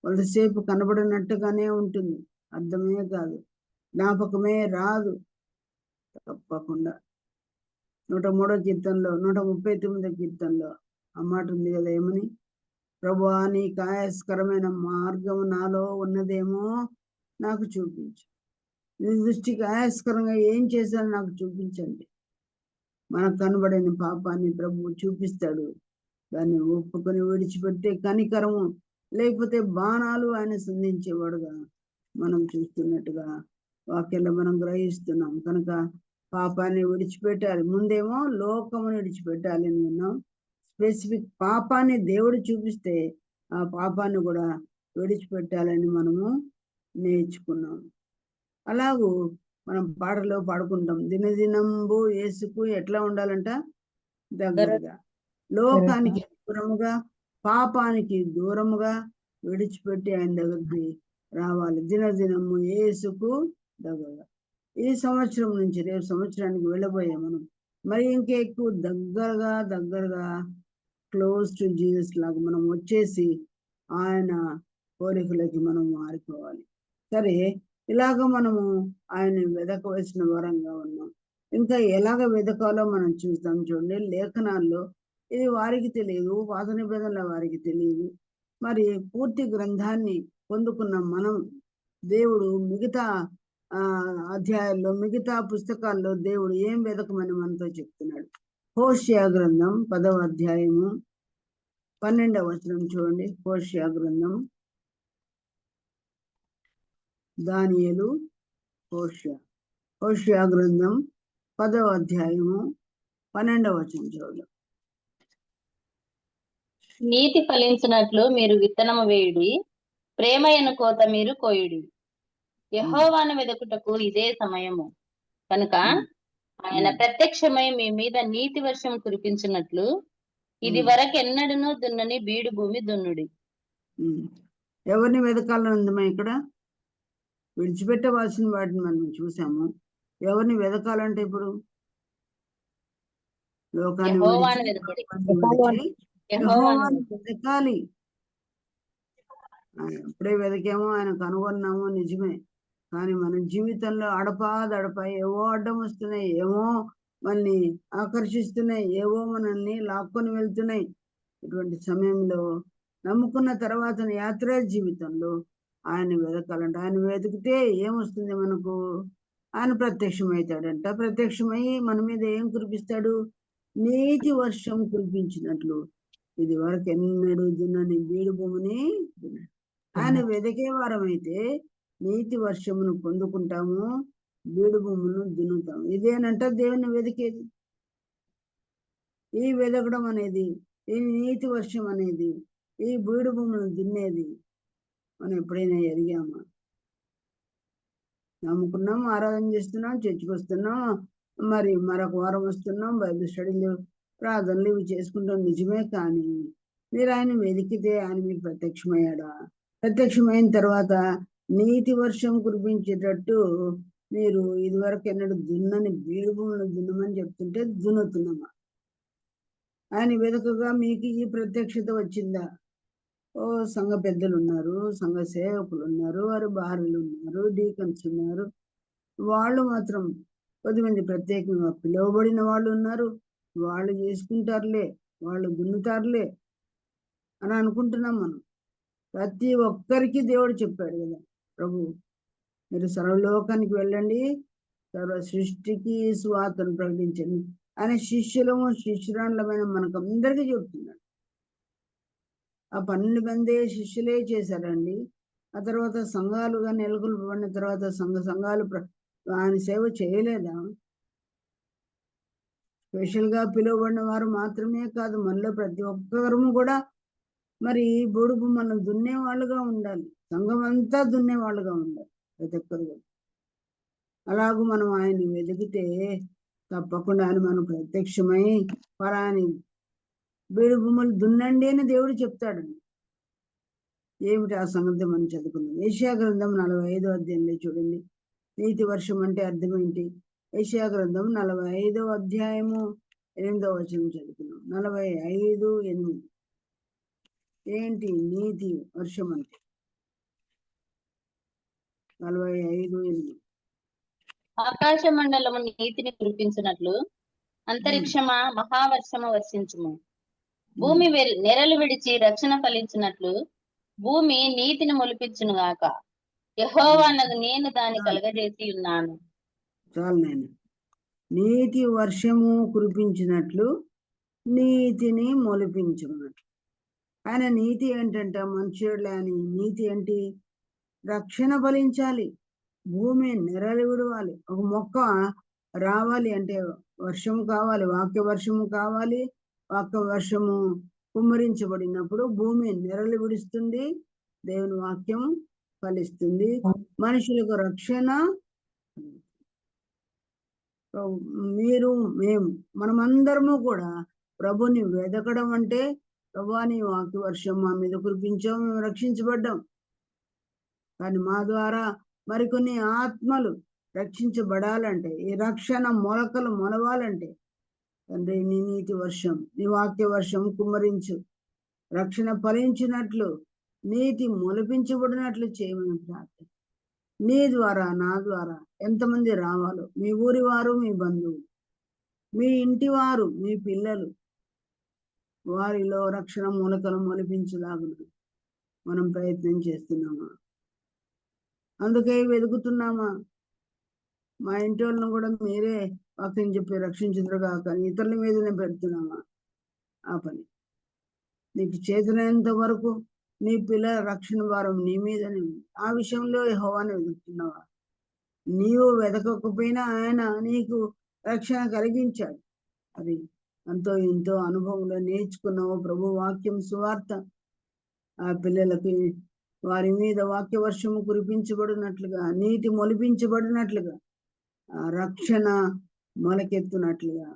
కొంతసేపు కనబడినట్టుగానే ఉంటుంది, అర్థమే కాదు, జ్ఞాపకమే రాదు. తప్పకుండా 103వ కీర్తనలో 139వ కీర్తనలో ఆ మాట ఉంది కదా, ఏమని? ప్రభువా, నీకు ఆయాస్కరమైన మార్గం నాలో ఉన్నదేమో నాకు చూపించు. నీ దృష్టికి ఆయాస్కరంగా ఏం చేశానో నాకు చూపించండి. మనకు కనబడని పాపాన్ని ప్రభువు చూపిస్తాడు. దాన్ని ఒప్పుకొని విడిచిపెట్టే కనికరము, లేకపోతే బాణాలు ఆయన సంధించేవాడుగా మనం చూస్తున్నట్టుగా వాక్యంలో మనం గ్రహిస్తున్నాం. కనుక పాపాన్ని విడిచిపెట్టాలి. ముందేమో లోకమును విడిచిపెట్టాలి అని విన్నాం. స్పెసిఫిక్ పాపాన్ని దేవుడు చూపిస్తే ఆ పాపాన్ని కూడా విడిచిపెట్టాలని మనము నేర్చుకున్నాం. అలాగూ మనం పాటలో పాడుకుంటాం, దినదినంబు యేసుకు ఎట్లా ఉండాలంట? దగ్గరగా, లోకానికి దూరముగా, పాపానికి దూరముగా విడిచిపెట్టి ఆయన దగ్గరికి రావాలి. దినదినము యేసుకు దగ్గరగా. ఈ సంవత్సరం నుంచి రేపు సంవత్సరానికి వెళ్ళబోయే మనం మరి ఇంకా ఎక్కువ దగ్గరగా క్లోజ్ టు జీసస్ లాగా మనం వచ్చేసి ఆయన కోరికలకి మనం మారిపోవాలి. సరే, ఇలాగ మనము ఆయన వెదకవలసిన వరంగా ఉన్నాం. ఇంకా ఎలాగ వెదకాలో మనం చూస్తాం. చూడండి, లేఖనాల్లో ఇది వారికి తెలియదు, పాత నిబంధనల వారికి తెలియదు. మరి పూర్తి గ్రంథాన్ని పొందుకున్న మనం దేవుడు మిగతా అధ్యాయాల్లో, మిగతా పుస్తకాల్లో దేవుడు ఏం వెదకమని మనతో చెప్తున్నాడు. హోషియా గ్రంథం 10వ అధ్యాయము 12వ వచనం చూడండి. హోషియా గ్రంథం, దానియేలు, హోషియా గ్రంథం 10వ అధ్యాయము 12వ వచనం చూడండి. నీతి ఫలించినట్లు మీరు విత్తనము వేయుడి, ప్రేమయను కోత మీరు కోయుడి. యెహోవాను వెదకుటకు ఇదే సమయము. కనుక ఆయన ప్రత్యక్షమై మీ మీద నీతి వర్షం కురిపించినట్లు ఇది వరకెన్నడూనూ దున్నని బీడు భూమి దున్నుడి. ఎవరిని వెదకాలని ఉందమ్మా ఇక్కడ? విడిచిపెట్టవలసిన వాటిని మనం చూసాము. ఎవరిని వెదకాలంటే ఇప్పుడు లోకాన్ని యెహోవాను విడిచి యెహోవాను వెదకాలి. ఎప్పుడే వెదకేమో ఆయన కనుగొన్నామో నిజమే, కానీ మన జీవితంలో అడపా ఏవో అడ్డం వస్తున్నాయి, ఏమో మనల్ని ఆకర్షిస్తున్నాయి, ఏవో మనల్ని లాక్కొని వెళ్తున్నాయి. ఇటువంటి సమయంలో నమ్ముకున్న తర్వాత యాత్రా జీవితంలో ఆయన వెదకాలంట. ఆయన వెతికితే ఏమొస్తుంది మనకు? ఆయన ప్రత్యక్షమవుతాడంట. ప్రత్యక్షమై మన మీద ఏం కురిపిస్తాడు? నీతి వర్షం కురిపించినట్లు ఇది వరకు ఎన్నడూ దున్నని బీడు భూమిని దున్నాడు. ఆయన వెదకే వారమైతే నీతి వర్షమును పొందుకుంటాము, బీడు భూములను దున్నుతాము. ఇదేనంట దేవుని వెదికేది. ఈ వెదకడం అనేది, ఈ నీతి వర్షం అనేది, ఈ బీడు భూములను దున్నేది మనం ఎప్పుడైనా ఎరిగామా? నమ్ముకున్నాం, ఆరాధన చేస్తున్నాం, చర్చికి వస్తున్నాం, మరి మరొక వారం వస్తున్నాం, బైబిల్ స్టడీలు, ప్రార్థనలు ఇవి చేసుకుంటాం, నిజమే. కానీ మీరు ఆయన వెతికితే ఆయన మీకు ప్రత్యక్షమయ్యాడా? ప్రత్యక్షమైన తర్వాత నీతి వర్షం కురిపించేటట్టు మీరు ఇదివరకు ఎన్నడూ దున్నని బీడు భూములను దున్నమని చెప్తుంటే దున్నుతున్నామా? ఆయన వెదకగా మీకు ఈ ప్రత్యక్షత వచ్చిందా? ఓ సంఘ పెద్దలు ఉన్నారు, సంఘ సేవకులు ఉన్నారు, వారు భార్యలు ఉన్నారు, డీకన్స్ ఉన్నారు, వాళ్ళు మాత్రం కొద్దిమంది ప్రత్యేకంగా పిలువబడిన వాళ్ళు ఉన్నారు, వాళ్ళు చేసుకుంటారులే, వాళ్ళు దున్నుతారులే అని అనుకుంటున్నాం మనం. ప్రతి ఒక్కరికి దేవుడు చెప్పాడు కదా, ప్రభు మీరు సర్వలోకానికి వెళ్ళండి, సర్వ సృష్టికి సువార్తను ప్రకటించండి ఆయన శిష్యులము శిష్యురాండ్లమైన మనకు అందరికీ చెప్తున్నాడు. ఆ 12 మంది శిష్యులే చేశారండి. ఆ తర్వాత సంఘాలుగా నెలకొల్పబడిన తర్వాత సంఘాలు ఆయన సేవ చేయలేదా? స్పెషల్గా పిలువబడిన వారు మాత్రమే కాదు, మనలో ప్రతి ఒక్కరము కూడా మరి బొడుగు మనం దున్నే వాళ్ళుగా ఉండాలి. సంఘం అంతా దున్నే వాళ్ళుగా ఉండాలి ప్రతి ఒక్కరు. అలాగూ మనం ఆయన్ని వెతికితే తప్పకుండా ఆయన మనం ప్రత్యక్షమై పరాని బీడు భూములు దున్నండి అని దేవుడు చెప్తాడండి. ఏమిటి ఆ సంగతి మనం చదువుకుందాం. యెషయా గ్రంథం 45వ అధ్యాయంలో చూడండి, నీతి వర్షం అంటే అర్థం ఏంటి? యెషయా గ్రంథం 45వ అధ్యాయము 8వ వచనం చదువుకున్నాం. 45:8 ఏంటి నీతి వర్షం అంటే? 45:8 ఆకాశ మండలము నీతిని కురిపించినట్లు అంతరిక్షమా మహావర్షము వర్షించుము. భూమి నెరలు విడిచి రక్షణ ఫలించినట్లు భూమి నీతిని మొలిపించును గాక. యెహోవానగు నేను దాన్ని కలగజేసి ఉన్నాను. చాలు నాయన. నీతి వర్షము కురిపించినట్లు నీతిని మొలిపించున్నట్లు. ఆయన నీతి ఏంటంటే మనుషుడు అని నీతి ఏంటి? రక్షణ ఫలించాలి, భూమి నెరలు విడవాలి. ఒక మొక్క రావాలి అంటే వర్షము కావాలి, వాక్య వర్షము కావాలి. వాక్య వర్షము కుమ్మరించబడినప్పుడు భూమి నెరలు విడుస్తుంది, దేవుని వాక్యం ఫలిస్తుంది, మనుషులకు రక్షణ. మీరు మేము మనమందరము కూడా ప్రభుని వెదకడం అంటే, ప్రభువా నీ వాక్య వర్షం మా మీద కురిపించాం, మేము రక్షించబడ్డాం. కానీ మా ద్వారా మరికొన్ని ఆత్మలు రక్షించబడాలంటే, ఈ రక్షణ మొలకలు మొలవాలంటే తండ్రి నీ నీతి వర్షం, నీ వాక్య వర్షం కుమ్మరించు, రక్షణ ఫలించినట్లు నీతి మొలిపించబడినట్లు చేయమని ప్రార్థన. నీ ద్వారా నా ద్వారా ఎంతమంది రావాలో, మీ ఊరి వారు, మీ బంధువులు, మీ ఇంటి వారు, మీ పిల్లలు, వారిలో రక్షణ మూలకలు మొలిపించలాగున మనం ప్రయత్నం చేస్తున్నామా? అందుకే వెతుకుతున్నామా? మా ఇంటి వాళ్ళను కూడా మీరే వాక్యం చెప్పి రక్షించుదురుగా, కానీ ఇతరుల మీదనే పెడుతున్నామా? ఆ పని నీకు చేతనైనంత వరకు నీ పిల్లల రక్షణ భారం నీ మీదనే ఉంది. ఆ విషయంలో యెహోవాను వెతుకుతున్నావా? నీవు వెతకకపోయినా ఆయన నీకు రక్షణ కలిగించాడు. అది ఎంతో ఎంతో అనుభవంలో నేర్చుకున్నావు. ప్రభు వాక్యం సువార్త ఆ పిల్లలకి వారి మీద వాక్య వర్షము కురిపించబడినట్లుగా, నీతి మొలిపించబడినట్లుగా, రక్షణ మొలకెత్తునట్లుగా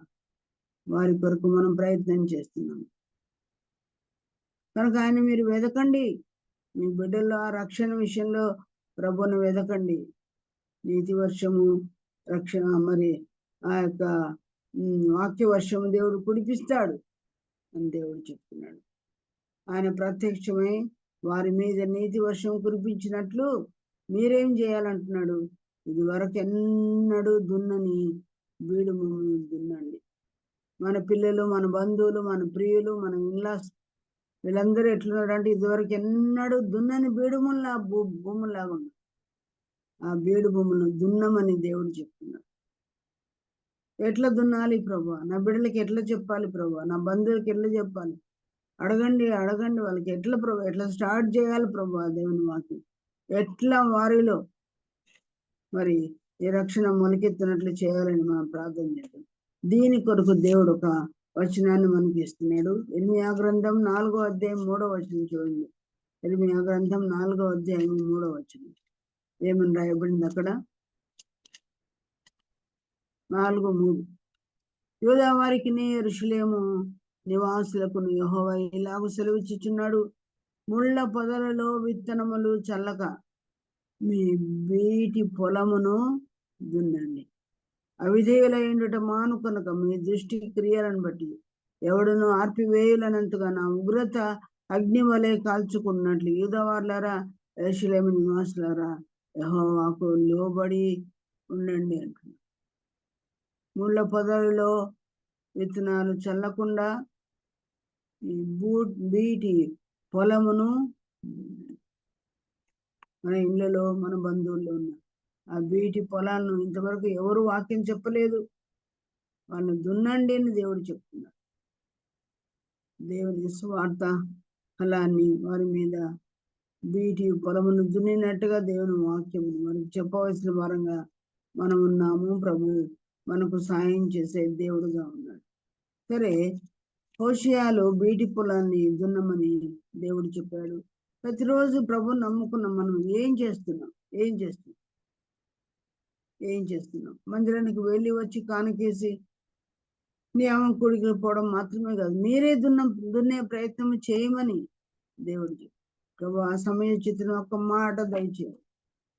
వారి కొరకు మనం ప్రయత్నం చేస్తున్నాం. కనుక ఆయన మీరు వెదకండి, మీ బిడ్డల్లో ఆ రక్షణ విషయంలో ప్రభువును వెదకండి. నీతి వర్షము రక్షణ మరి ఆ యొక్క వాక్య వర్షము దేవుడు కురిపిస్తాడు అని దేవుడు చెప్తున్నాడు. ఆయన ప్రత్యక్షమై వారి మీద నీతి వర్షం కురిపించినట్లు మీరేం చేయాలంటున్నాడు? ఇది వరకు ఎన్నడూ దున్నని బీడు భూమిని దున్నండి. మన పిల్లలు, మన బంధువులు, మన ప్రియులు, మన ఇన్లాస్ వీళ్ళందరూ ఎట్లున్నారంటే ఇదివరకు ఎన్నడూ దున్నని బీడు భూములాగా ఉంది. ఆ బీడు భూములను దున్నమని దేవుడు చెప్తున్నాడు. ఎట్లా దున్నాలి ప్రభా? నా బిడ్డలకి ఎట్లా చెప్పాలి ప్రభా? నా బంధువులకి ఎట్లా చెప్పాలి? అడగండి వాళ్ళకి ఎట్లా ప్రభా, ఎట్లా స్టార్ట్ చేయాలి ప్రభా? దేవుని వాక్యం ఎట్లా వారిలో మరి ఈ రక్షణ మొలకెత్తినట్లు చేయాలని మనం ప్రార్థన చేద్దాం. దీని కొరకు దేవుడు ఒక వచనాన్ని మనకి ఇస్తున్నాడు. ఇర్మియా గ్రంథం 4వ అధ్యాయం 3వ వచనం చూడండి. ఇర్మియా గ్రంథం 4వ అధ్యాయం 3వ వచనం ఏమని రాయబడింది అక్కడ? 4:3 యూదా వారికి యెరూషలేము నివాసులకు యెహోవా ఇలాగు సెలవిచ్చుచున్నాడు, ముళ్ళ పొదలలో విత్తనములు చల్లక మీ బీటి పొలమును దున్నండి. అవిధేయులైండుట మానుకొనక మీ దృష్టి క్రియలను బట్టి ఎవడును ఆర్పివేయులనంతగా నా ఉగ్రత అగ్ని వలె కాల్చుకున్నట్లు యూదావార్లారా, యెరూషలేము నివాసులారా, యెహోవాకు లోబడి ఉండండి అంటున్నాడు. ముళ్ళ పొదలలో విత్తనాలు చల్లకుండా బీటి పొలమును, మన ఇళ్ళలో మన బంధువుల్లో ఉన్న ఆ బీటి పొలాలను ఇంతవరకు ఎవరు వాక్యం చెప్పలేదు, వాళ్ళని దున్నండి అని దేవుడు చెప్తున్నాడు. దేవుని సువార్త ఫలాన్ని వారి మీద బీటి పొలమును దున్నినట్టుగా దేవుని వాక్యం మనకు చెప్పవలసిన వారంగా మనం ఉన్నాము. ప్రభు మనకు సాయం చేసే దేవుడుగా ఉన్నాడు. సరే, హోషేయలో బీటి పొలాన్ని దున్నమని దేవుడు చెప్పాడు. ప్రతిరోజు ప్రభు నమ్ముకున్న మనం ఏం చేస్తున్నాం? ఏం చేస్తున్నాం? మందిరానికి వెళ్ళి వచ్చి కానుకేసి నియమం కూడికి పోవడం మాత్రమే కాదు, మీరే దున్నే ప్రయత్నం చేయమని దేవుడికి ప్రభు ఆ సమయోచితం ఒక్క మాట దయచేయాలి.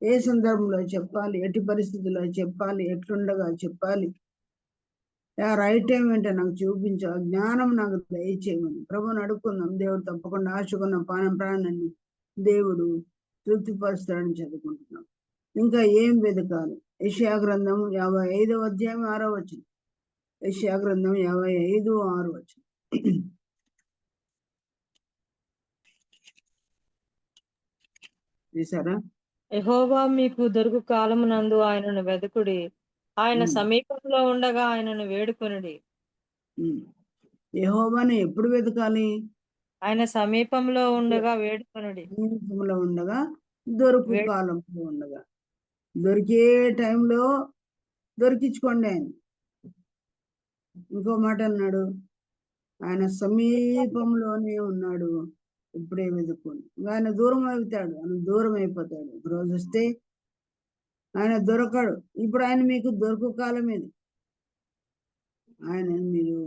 ఏ సందర్భంలో చెప్పాలి, ఎట్టి పరిస్థితుల్లో చెప్పాలి, ఎట్లుండగా చెప్పాలి, ఆ రైట్ టైం ఏంటో నాకు చూపించు, ఆ జ్ఞానం నాకు దయచేయమని ప్రభుని అడుక్కుందాం. దేవుడు తప్పకుండా ఆశకున్న ప్రాణాన్ని దేవుడు తృప్తిపరుస్తాడని చదువుకుంటున్నాం. ఇంకా ఏం వెతకాలి? యెషయా గ్రంథం 55వ అధ్యాయం 6వ వచనం. యెషయా గ్రంథం 55:6 వచనం. చూసారా? యెహోవా మీకు దొరుకు కాలమునందు ఆయనను వెదకుడి, ఆయన సమీపంలో ఉండగా ఆయనను వేడుకొనుడి. యెహోవాను ఎప్పుడు వెతకాలి? ఆయన సమీపంలో ఉండగా వేడుకొనుడి. సమీపంలో ఉండగా, దొరుకు కాలంలో ఉండగా. దొరికే టైంలో దొరికించుకోండి ఆయన. ఇంకో మాట అన్నాడు, ఆయన సమీపంలోనే ఉన్నాడు, ఇప్పుడే వెతుక్కోండి. ఆయన దూరం అవుతాడు, ఆయన దూరం అయిపోతాడు. ఒక రోజు వస్తే ఆయన దొరకడు. ఇప్పుడు ఆయన మీకు దొరకు కాలం ఇది. ఆయన మీరు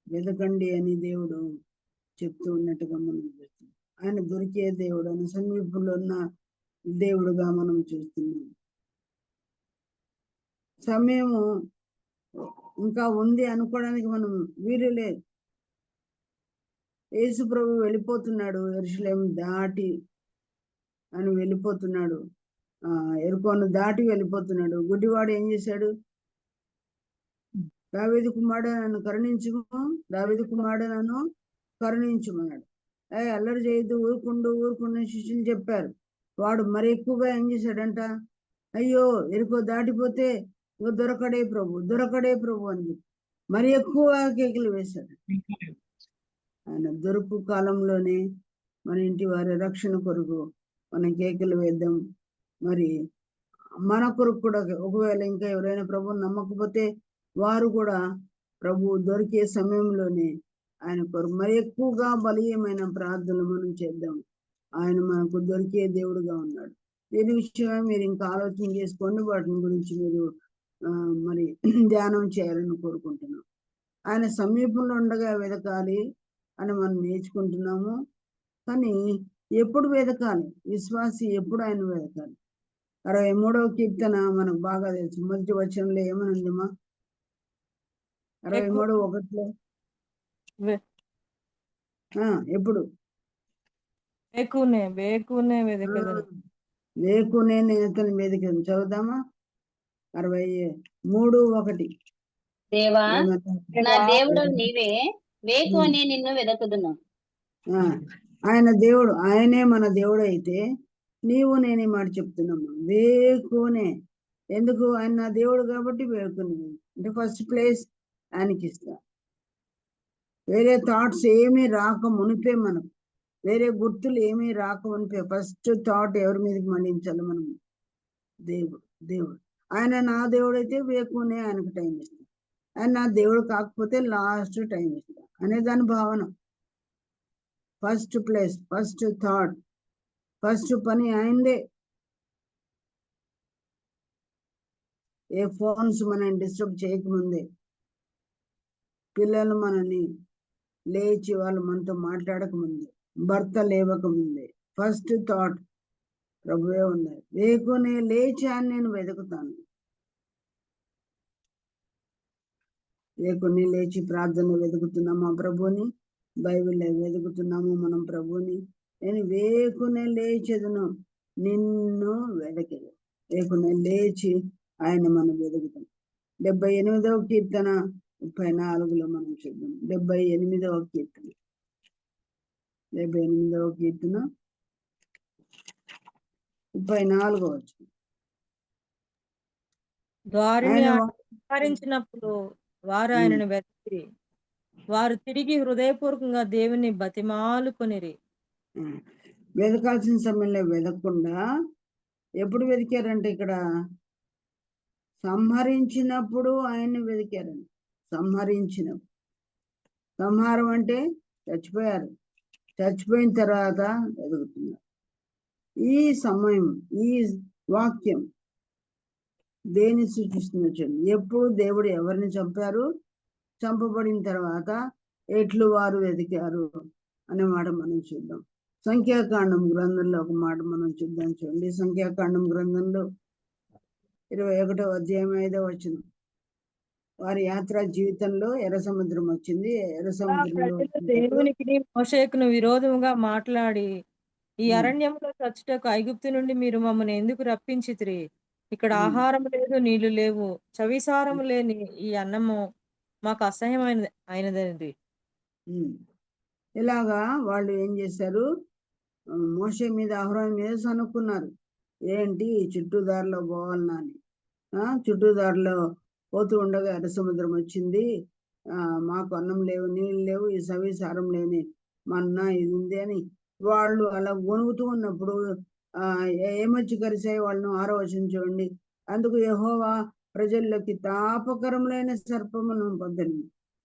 వెతకండి అని దేవుడు చెప్తూ ఉన్నట్టుగా మనం చూస్తున్నాం. ఆయన దొరికే దేవుడు, ఆయన సమీపంలో ఉన్న దేవుడుగా మనం చూస్తున్నాం. సమయము ఇంకా ఉంది అనుకోవడానికి మనం వీలు లేదు. యేసు ప్రభు వెళ్ళిపోతున్నాడు, యెరూషలేము దాటి అని వెళ్ళిపోతున్నాడు, యెరికోను దాటి వెళ్ళిపోతున్నాడు. గుడ్డివాడు ఏం చేశాడు? దావీదు కుమారుడా నన్ను కరుణించుము, దావీదు కుమారుడా నన్ను కరుణించుమన్నాడు. అల్లరి చేయొద్దు, ఊరుకుండు శిష్యులు చెప్పారు. వాడు మరి ఎక్కువగా ఏం చేశాడంట? అయ్యో ఎరుకో దాటిపోతే ఇంకో దొరకడే ప్రభు అని మరి ఎక్కువ కేకులు వేశాడు. ఆయన దొరుకు కాలంలోనే మన ఇంటి వారి రక్షణ కొరకు మనం కేకులు వేద్దాం. మరి మన కొరకు కూడా ఒకవేళ ఇంకా ఎవరైనా ప్రభువుని నమ్మకపోతే వారు కూడా ప్రభు దొరికే సమయంలోనే ఆయన కొరకు మరి ఎక్కువగా బలీయమైన ప్రార్థనలు మనం చేద్దాం. ఆయన మనకు దొరికే దేవుడుగా ఉన్నాడు. దీని విషయమే మీరు ఇంకా ఆలోచన చేసుకోండి. వాటిని గురించి మీరు మరి ధ్యానం చేయాలని కోరుకుంటున్నాం. ఆయన సమీపంలో ఉండగా వెతకాలి అని మనం నేర్చుకుంటున్నాము. కానీ ఎప్పుడు వెతకాలి? విశ్వాసి ఎప్పుడు ఆయన వెతకాలి? 63వ కీర్తన మనకు బాగా తెలుసు. మొదటి వచనంలో ఏమనుందమ్మా? 63:1 ఎప్పుడు? వేకునే వెదకదను. వేకునే నేను అతని వెదకను. చదువుదామా? 63:1. దేవా నా దేవుడు నీవే, వేకునే నిన్ను వెదకుదును. ఆయన దేవుడు, ఆయనే మన దేవుడు అయితే నీవు నేనే మాట చెప్తున్నామ్మా. వేకునే. ఎందుకు? ఆయన నా దేవుడు కాబట్టి వేకునే. అంటే ఫస్ట్ ప్లేస్ ఆయనకి ఇస్తా. వేరే థాట్స్ ఏమీ రాక మునిపే మనం, వేరే గుర్తులు ఏమీ రాక మునిపే ఫస్ట్ థాట్ ఎవరి మీదకి మళ్ళించాలి? మనం దేవుడు. ఆయన నా దేవుడు అయితే వేకునే ఆయనకు టైం ఇస్తాం. ఆయన నా దేవుడు కాకపోతే లాస్ట్ టైం ఇస్తా అనే దాని భావన. First place, first thought, first పని ఆయనదే. ఏ ఫోన్స్ మనం డిస్టర్బ్ చేయకముందే, పిల్లలు మనని లేచి వాళ్ళు మనతో మాట్లాడకముందే, భర్త లేవకముందే ఫస్ట్ థాట్ ప్రభువే ఉన్నారు. వేకునే లేచి అని నేను వెతుకుతాను. వేకునే లేచి ప్రార్థన వెతుకుతున్నాము ఆ ప్రభుని, బైబిల్లో వెతుకుతున్నాము మనం ప్రభుని. నేను వేకునే లేచెదను నిన్ను వెదకెదు. వేకునే లేచి ఆయన మనం వెతుకుతాం. 78వ కీర్తన 34లో మనం చూద్దాం. 78వ కీర్తన 34 వచనం. ద్వారిని విచారించినప్పుడు వారు ఆయనను వెతికిరి, వారు తిరిగి హృదయపూర్వకంగా దేవుని బతిమాలుకొనిరి. వెతకాల్సిన సమయంలో వెతకకుండా ఎప్పుడు వెతికారంటే, ఇక్కడ సంహరించినప్పుడు ఆయన్ని వెతికారండి. సంహరించినప్పుడు, సంహారం అంటే చచ్చిపోయారు, చచ్చిపోయిన తర్వాత వెతుకుతున్నారు. ఈ సమయం, ఈ వాక్యం దేని సూచిస్తుందో చూడండి. ఎప్పుడు దేవుడు ఎవరిని చంపారు, చంపబడిన తర్వాత ఎట్లు వారు వెతికారు అనే మాట మనం చూద్దాం. సంఖ్యాకాండం గ్రంథంలో ఒక మాట మనం చూద్దాం. చూడండి, సంఖ్యాకాండం గ్రంథంలో 21వ అధ్యాయం 5వ వచనం. వారి యాత్రా జీవితంలో ఎర్ర సముద్రం వచ్చింది. ఎర్ర సముద్రంలో ప్రజలు దేవునికి మోషేకును విరోధముగా మాట్లాడి, ఈ అరణ్యంలో చచ్చుటకు ఐగుప్తు నుండి మీరు మమ్మల్ని ఎందుకు రప్పించితిరి? ఇక్కడ ఆహారం లేదు, నీళ్లు లేవు, చవిసారము లేని ఈ అన్నము మాకు అయినది. ఇలాగా వాళ్ళు ఏం చేశారు, మోషే మీద అహరోను మీద సనుక్కున్నారు. ఏంటి చుట్టూదారిలో పోవాలన్నా అని. చుట్టూదారిలో పోతూ ఉండగా ఎర్ర సముద్రం వచ్చింది, మాకు అన్నం లేవు, నీళ్ళు లేవు, ఈ సవిసారం లేని మన్నా ఇది ఉంది అని వాళ్ళు అలా వణుకుతూ ఉన్నప్పుడు ఏమొచ్చి కలిసాయి వాళ్ళను? 6వ వచనం చూడండి. అందుకు యెహోవా ప్రజల్లోకి తాపకరములైన సర్పమును పంపెను.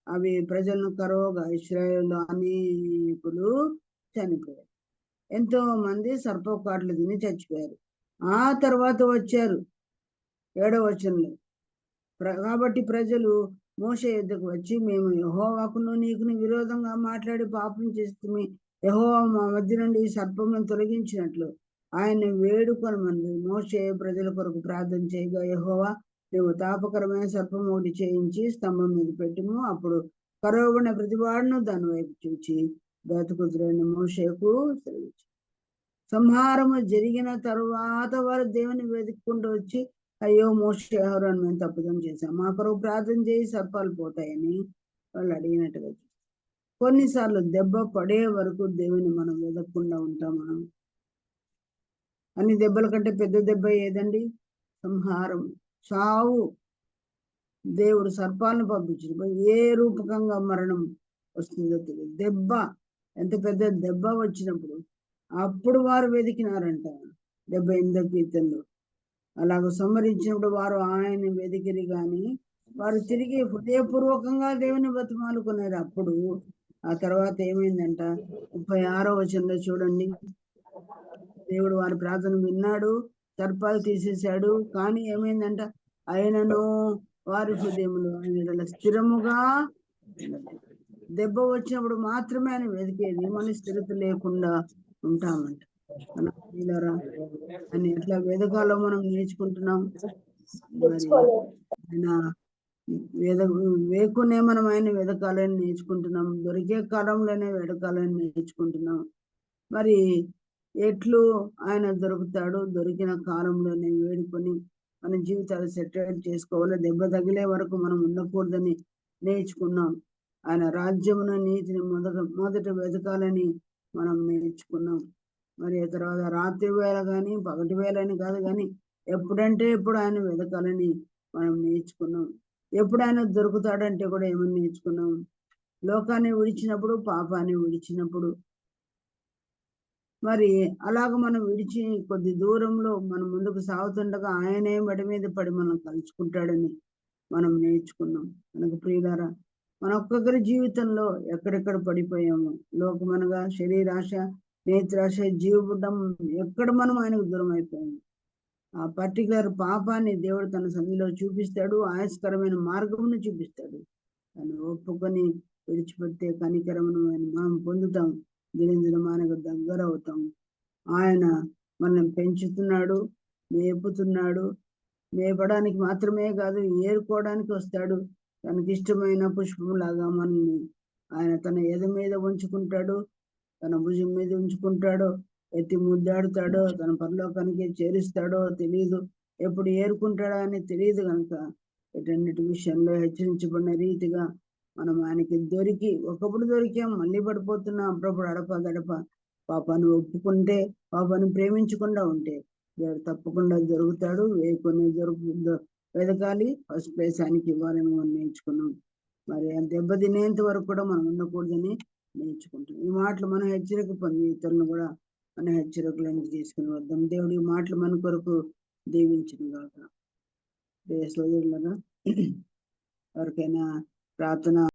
అవి ప్రజలను కరువుగా ఇశ్రాయేలులో అనేకులు చనిపోయారు. ఎంతో మంది సర్పకాట్లు తిని చచ్చిపోయారు. ఆ తర్వాత వచ్చారు 7వ వచనంలో. కాబట్టి ప్రజలు మోషే యొద్దకు వచ్చి, మేము యెహోవాకును నీకును విరోధంగా మాట్లాడి పాపం చేస్తే యెహోవా మా మధ్య నుండి ఈ సర్పములను తొలగించినట్లు ఆయన వేడుకొనమని మోషే ప్రజల కొరకు ప్రార్థన చేయగా, యెహోవా నువ్వు తాపకరమైన సర్పం ఒకటి చేయించి స్తంభం మీద పెట్టుము, అప్పుడు కరువబడిన ప్రతివాడును దాని వైపు చూచి బ్రతుకుతున్న మోషేకు సెలవిచ్చాడు. సంహారము జరిగిన తరువాత వారు దేవుని వెతుక్కుంటూ వచ్చి, అయ్యో మోషే అహరోను మేము తప్పుదం చేశాం, మా కొరకు ప్రార్థన చేయి సర్పాలు పోతాయని వాళ్ళు అడిగినట్టుగా. కొన్నిసార్లు దెబ్బ పడే వరకు దేవుని మనం వెదకకుండా ఉంటాం. మనం అన్ని దెబ్బల కంటే పెద్ద దెబ్బ ఏదండి? సంహారం, చావు. దేవుడు సర్పాలను పంపించిన ఏ రూపకంగా మరణం వస్తుందో తెలియదు. దెబ్బ, ఎంత పెద్ద దెబ్బ వచ్చినప్పుడు అప్పుడు వారు వెతికినారంట 78వ కీర్తనలో. అలాగ సంహరించినప్పుడు వారు ఆయన వెతికిరి కానీ వారు తిరిగి హృదయపూర్వకంగా దేవుని బతిమాలుకున్నారు. అప్పుడు ఆ తర్వాత ఏమైందంట? 36వ వచనంలో చూడండి. దేవుడు వారి ప్రార్థన విన్నాడు, సర్పాలు తీసేశాడు. కానీ ఏమైందంట? ఆయనను వారి హృదయములు ఆయన స్థిరముగా. దెబ్బ వచ్చినప్పుడు మాత్రమే ఆయన వెతికేది, మన స్థిరత లేకుండా ఉంటామంట. అని ఎట్లా వెదకాలో మనం నేర్చుకుంటున్నాం. మరి ఆయన వేకునే మనం ఆయన వెదకాలని నేర్చుకుంటున్నాం, దొరికే కాలంలోనే వెదకాలని నేర్చుకుంటున్నాం. మరి ఎట్లు ఆయన దొరుకుతాడు? దొరికిన కాలంలోనే వేడుకొని మన జీవితాలు సెటిల్ చేసుకోవాలి. దెబ్బ తగిలే వరకు మనం ఉండకూడదని నేర్చుకున్నాం. ఆయన రాజ్యమును నీతిని మొదట వెతకాలని మనం నేర్చుకున్నాం. మరి ఆ తర్వాత రాత్రి వేళ కానీ పగటి వేళ అని కాదు, కానీ ఎప్పుడంటే ఎప్పుడు ఆయన వెతకాలని మనం నేర్చుకున్నాం. ఎప్పుడు ఆయన దొరుకుతాడంటే కూడా ఏమని నేర్చుకున్నాం? లోకాన్ని విడిచినప్పుడు, పాపాన్ని విడిచినప్పుడు. మరి అలాగ మనం విడిచి కొద్ది దూరంలో మనం ముందుకు సాగుతుండగా ఆయనే మెడ మీద పడి మనం కలుసుకుంటాడని మనం నేర్చుకున్నాం. మనకు ప్రియులారా, మన ఒక్కొక్కరి జీవితంలో ఎక్కడెక్కడ పడిపోయాము, లోకమనగా శరీరాశ, నేత్రాశ, జీవబుడ్డం, ఎక్కడ మనం ఆయనకు దూరం అయిపోయాము. ఆ పర్టికులర్ పాపాన్ని దేవుడు తన సన్నిధిలో చూపిస్తాడు, ఆయాస్కరమైన మార్గమును చూపిస్తాడు. దాన్ని ఒప్పుకొని విడిచిపెడితే కనికరమును మనం పొందుతాం, దినదినం ఆయనకు దగ్గర అవుతాం. ఆయన మనల్ని పెంచుతున్నాడు, మేపుతున్నాడు. మేపడానికి మాత్రమే కాదు, ఏరుకోవడానికి వస్తాడు. తనకి ఇష్టమైన పుష్పంలాగా మనల్ని ఆయన తన ఎద మీద ఉంచుకుంటాడు, తన భుజం మీద ఉంచుకుంటాడో, ఎత్తి ముద్దాడుతాడో, తన పరలోకానికి చేరుస్తాడో తెలియదు, ఎప్పుడు ఏరుకుంటాడో అని తెలియదు. కనుక వీటన్నిటి విషయంలో హెచ్చరించబడిన రీతిగా మనం ఆయనకి దొరికి, ఒకప్పుడు దొరికాం, మళ్ళీ పడిపోతున్నాం. అప్పుడప్పుడు అడప పాపాన్ని ఒప్పుకుంటే, పాపాన్ని ప్రేమించకుండా ఉంటే దేవుడు తప్పకుండా దొరుకుతాడు. వేకొని వెదకాలి, ఫస్ట్ ప్లేస్ ఆయనకి ఇవ్వాలని మనం నేర్చుకున్నాం. మరి ఆ దెబ్బ తినేంత వరకు కూడా మనం ఉండకూడదని నేర్చుకుంటాం. ఈ మాటలు మనం హెచ్చరిక పొంది ఇతరులను కూడా మన హెచ్చరికలను తీసుకుని వద్దాం. దేవుడు ఈ మాటలు మన కొరకు దీవించిన గాక. సోదరులరా, ఎవరికైనా ప్రార్థన